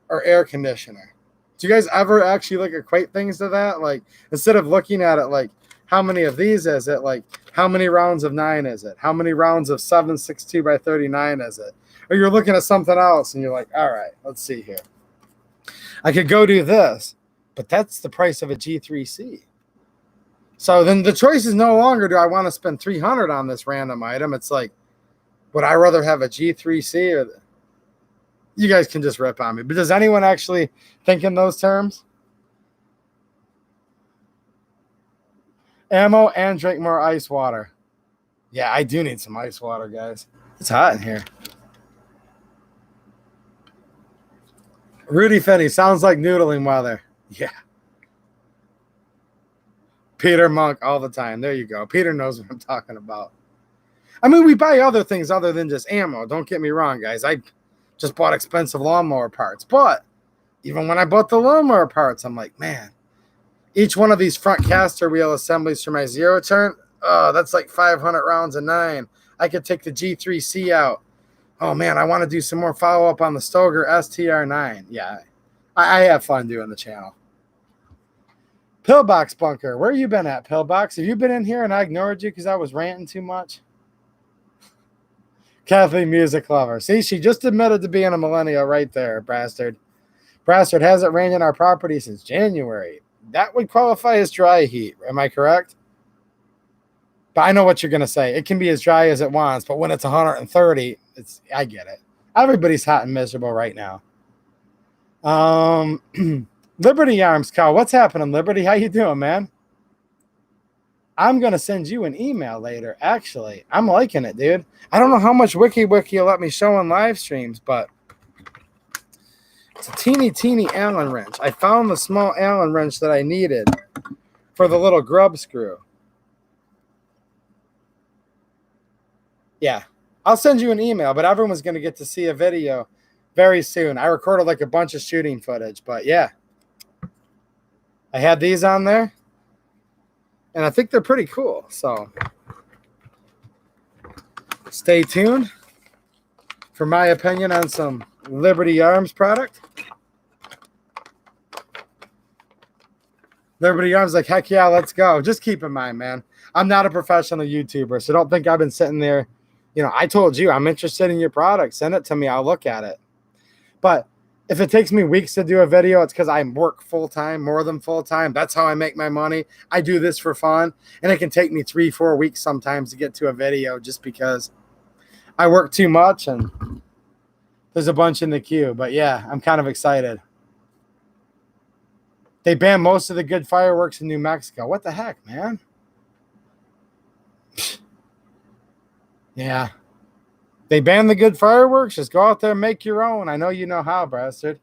or air conditioner. Do you guys ever actually like equate things to that? Like, instead of looking at it like, how many of these is it? Like, how many rounds of 9 is it? How many rounds of 7.62 by 39 is it? Or you're looking at something else and you're like, all right, let's see here. I could go do this, but that's the price of a G3C. So then the choice is no longer, do I want to spend $300 on this random item? It's like, would I rather have a G3C or you guys can just rip on me. But does anyone actually think in those terms? Ammo and drink more ice water. Yeah, I do need some ice water, guys. It's hot in here. Rudy Finney, sounds like noodling weather. Yeah. Peter Monk all the time. There you go. Peter knows what I'm talking about. I mean, we buy other things other than just ammo. Don't get me wrong, guys. I just bought expensive lawnmower parts. But even when I bought the lawnmower parts, I'm like, man, each one of these front caster wheel assemblies for my zero turn, that's like 500 rounds of 9. I could take the G3C out. Oh, man, I want to do some more follow-up on the Stoeger STR9. Yeah, I have fun doing the channel. Pillbox Bunker, where you been at, Pillbox? Have you been in here and I ignored you because I was ranting too much? Kathleen Music Lover. See, she just admitted to being a millennial right there, Brastard. Brastard hasn't rained in our property since January. That would qualify as dry heat. Am I correct? But I know what you're going to say. It can be as dry as it wants, but when it's 130, I get it. Everybody's hot and miserable right now. Liberty Arms, Kyle. What's happening, Liberty? How you doing, man? I'm going to send you an email later, actually. I'm liking it, dude. I don't know how much Wiki will let me show in live streams, but it's a teeny Allen wrench. I found the small Allen wrench that I needed for the little grub screw. Yeah, I'll send you an email, but everyone's going to get to see a video very soon. I recorded like a bunch of shooting footage, but yeah. I had these on there, and I think they're pretty cool. So stay tuned for my opinion on some Liberty Arms product. Liberty Arms like, heck yeah, let's go. Just keep in mind, man, I'm not a professional YouTuber, so don't think I've been sitting there. You know, I told you I'm interested in your product. Send it to me. I'll look at it. But if it takes me weeks to do a video, it's because I work full-time, more than full-time. That's how I make my money. I do this for fun, and it can take me 3-4 weeks sometimes to get to a video just because I work too much and there's a bunch in the queue. But, yeah, I'm kind of excited. They banned most of the good fireworks in New Mexico. What the heck, man? Yeah. They banned the good fireworks. Just go out there and make your own. I know you know how, Brastard.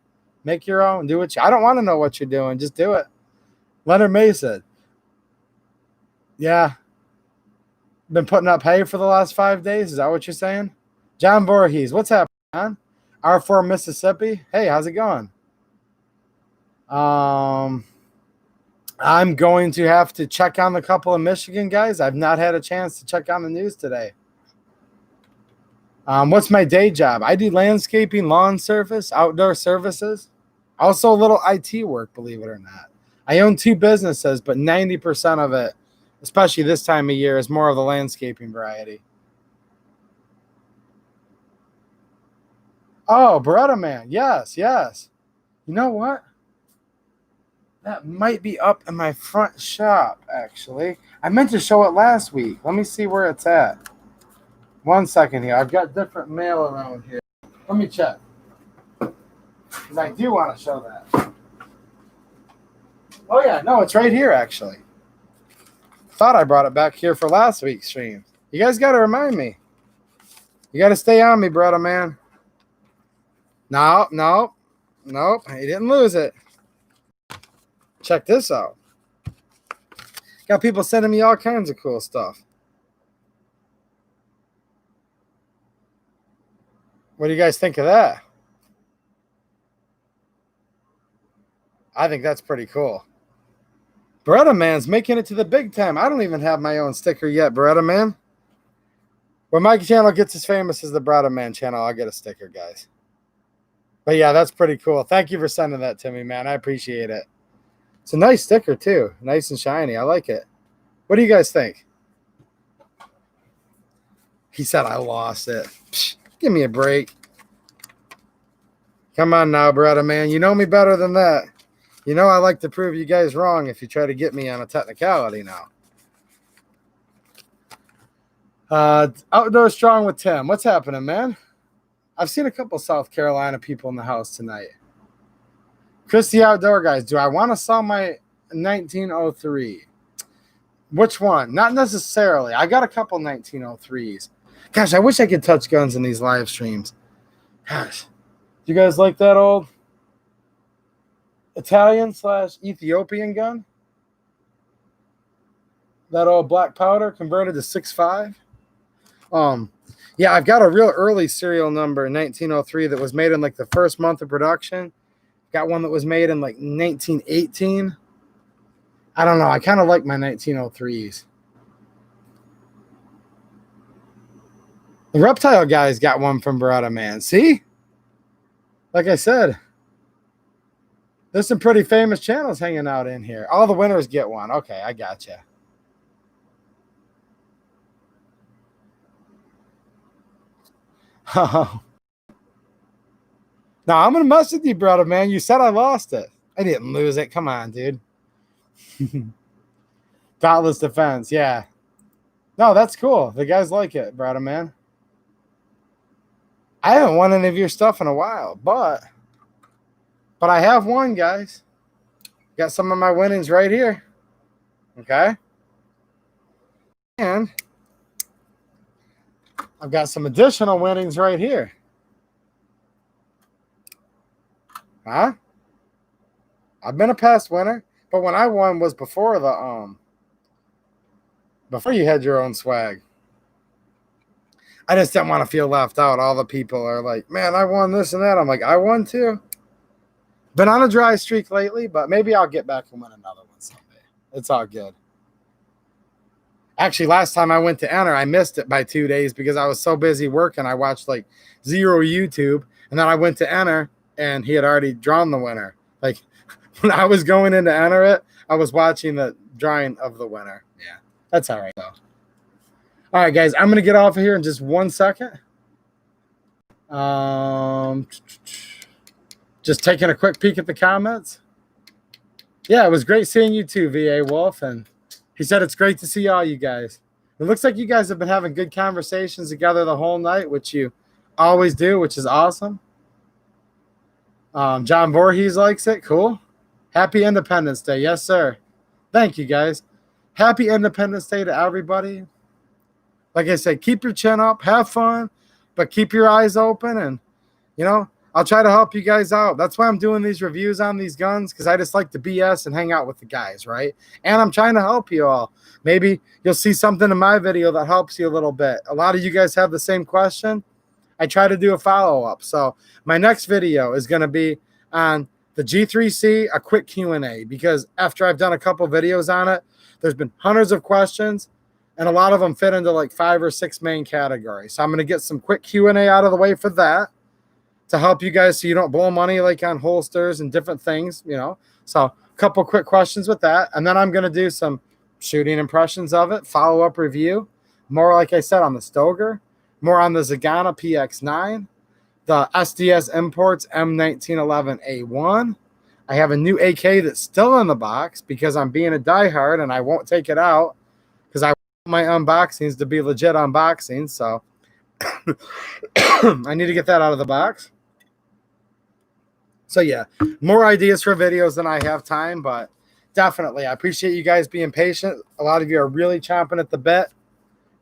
Make your own. Do what you... I don't want to know what you're doing. Just do it. Leonard May said, yeah. Been putting up hay for the last 5 days. Is that what you're saying? John Voorhees, what's happening, man? R4 Mississippi. Hey, how's it going? I'm going to have to check on a couple of Michigan guys. I've not had a chance to check on the news today. What's my day job? I do landscaping, lawn service, outdoor services, also a little IT work, believe it or not. I own 2 businesses, but 90% of it, especially this time of year, is more of the landscaping variety. Oh, Beretta Man. Yes, yes. You know what? That might be up in my front shop, actually. I meant to show it last week. Let me see where it's at. 1 second here. I've got different mail around here. Let me check. Because I do want to show that. Oh, yeah. No, it's right here, actually. Thought I brought it back here for last week's stream. You guys got to remind me. You got to stay on me, brother, man. No, no. Nope. He didn't lose it. Check this out. Got people sending me all kinds of cool stuff. What do you guys think of that? I think that's pretty cool. Beretta Man's making it to the big time. I don't even have my own sticker yet, Beretta Man. When my channel gets as famous as the Beretta Man channel, I'll get a sticker, guys. But yeah, that's pretty cool. Thank you for sending that to me, man. I appreciate it. It's a nice sticker, too. Nice and shiny. I like it. What do you guys think? He said I lost it. Psh, give me a break. Come on now, Beretta Man. You know me better than that. You know I like to prove you guys wrong if you try to get me on a technicality now. Outdoor Strong with Tim. What's happening, man? I've seen a couple South Carolina people in the house tonight. Chris the Outdoor Guys. Do I want to sell my 1903? Which one? Not necessarily. I got a couple 1903s. Gosh, I wish I could touch guns in these live streams. Gosh. Do you guys like that old Italian/Ethiopian gun? That old black powder converted to 6.5? Yeah, I've got a real early serial number, 1903, that was made in like the first month of production. Got one that was made in like 1918. I don't know. I kind of like my 1903s. The Reptile Guy's got one from Beretta Man. See? Like I said, there's some pretty famous channels hanging out in here. All the winners get one. Okay, I gotcha. No, I'm going to mess with you, brother, man. You said I lost it. I didn't lose it. Come on, dude. Dauntless Defense, yeah. No, that's cool. The guys like it, brother, man. I haven't won any of your stuff in a while, but I have won, guys. Got some of my winnings right here. Okay? And I've got some additional winnings right here. Huh? I've been a past winner, but when I won was before the before you had your own swag. I just didn't want to feel left out. All the people are like, man, I won this and that. I'm like, I won too. Been on a dry streak lately, but maybe I'll get back and win another one someday. It's all good. Actually, last time I went to enter, I missed it by 2 days because I was so busy working. I watched like 0 YouTube, and then I went to enter, and he had already drawn the winner. Like when I was going in to enter it, I was watching the drawing of the winner. Yeah, that's all right though. All right, guys, I'm gonna get off of here in just 1 second. Just taking a quick peek at the comments. Yeah, it was great seeing you too, VA Wolf, and he said it's great to see all you guys. It looks like you guys have been having good conversations together the whole night, which you always do, which is awesome. John Voorhees likes it. Cool. Happy Independence Day. Yes, sir. Thank you, guys. Happy Independence Day to everybody. Like I said, keep your chin up, have fun, but keep your eyes open, and, you know, I'll try to help you guys out. That's why I'm doing these reviews on these guns, because I just like to BS and hang out with the guys, right? And I'm trying to help you all. Maybe you'll see something in my video that helps you a little bit. A lot of you guys have the same question. I try to do a follow-up. So my next video is going to be on the G3C, a quick Q&A, because after I've done a couple videos on it, there's been hundreds of questions, and a lot of them fit into like 5 or 6 main categories. So I'm going to get some quick Q&A out of the way for that to help you guys so you don't blow money like on holsters and different things, you know. So a couple quick questions with that, and then I'm going to do some shooting impressions of it, follow-up review, more like I said on the Stoeger, more on the Zagana PX9, the SDS Imports M1911A1. I have a new AK that's still in the box because I'm being a diehard and I won't take it out because I want my unboxings to be legit unboxings. So I need to get that out of the box. So yeah, more ideas for videos than I have time, but definitely I appreciate you guys being patient. A lot of you are really chomping at the bit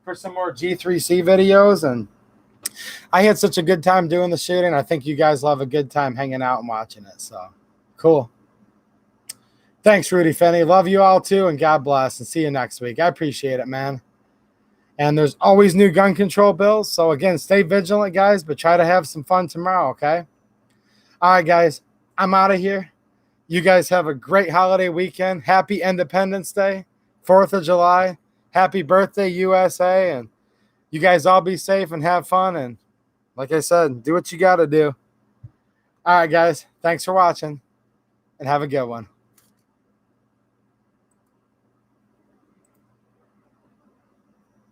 for some more G3C videos, and I had such a good time doing the shooting. I think you guys will have a good time hanging out and watching it. So cool. Thanks, Rudy Finney. Love you all too, and God bless, and see you next week. I appreciate it, man. And there's always new gun control bills. So again, stay vigilant, guys, but try to have some fun tomorrow, okay? All right, guys, I'm out of here. You guys have a great holiday weekend. Happy Independence Day, 4th of July. Happy birthday, USA. And you guys all be safe and have fun. And like I said, do what you got to do. All right, guys, thanks for watching, and have a good one.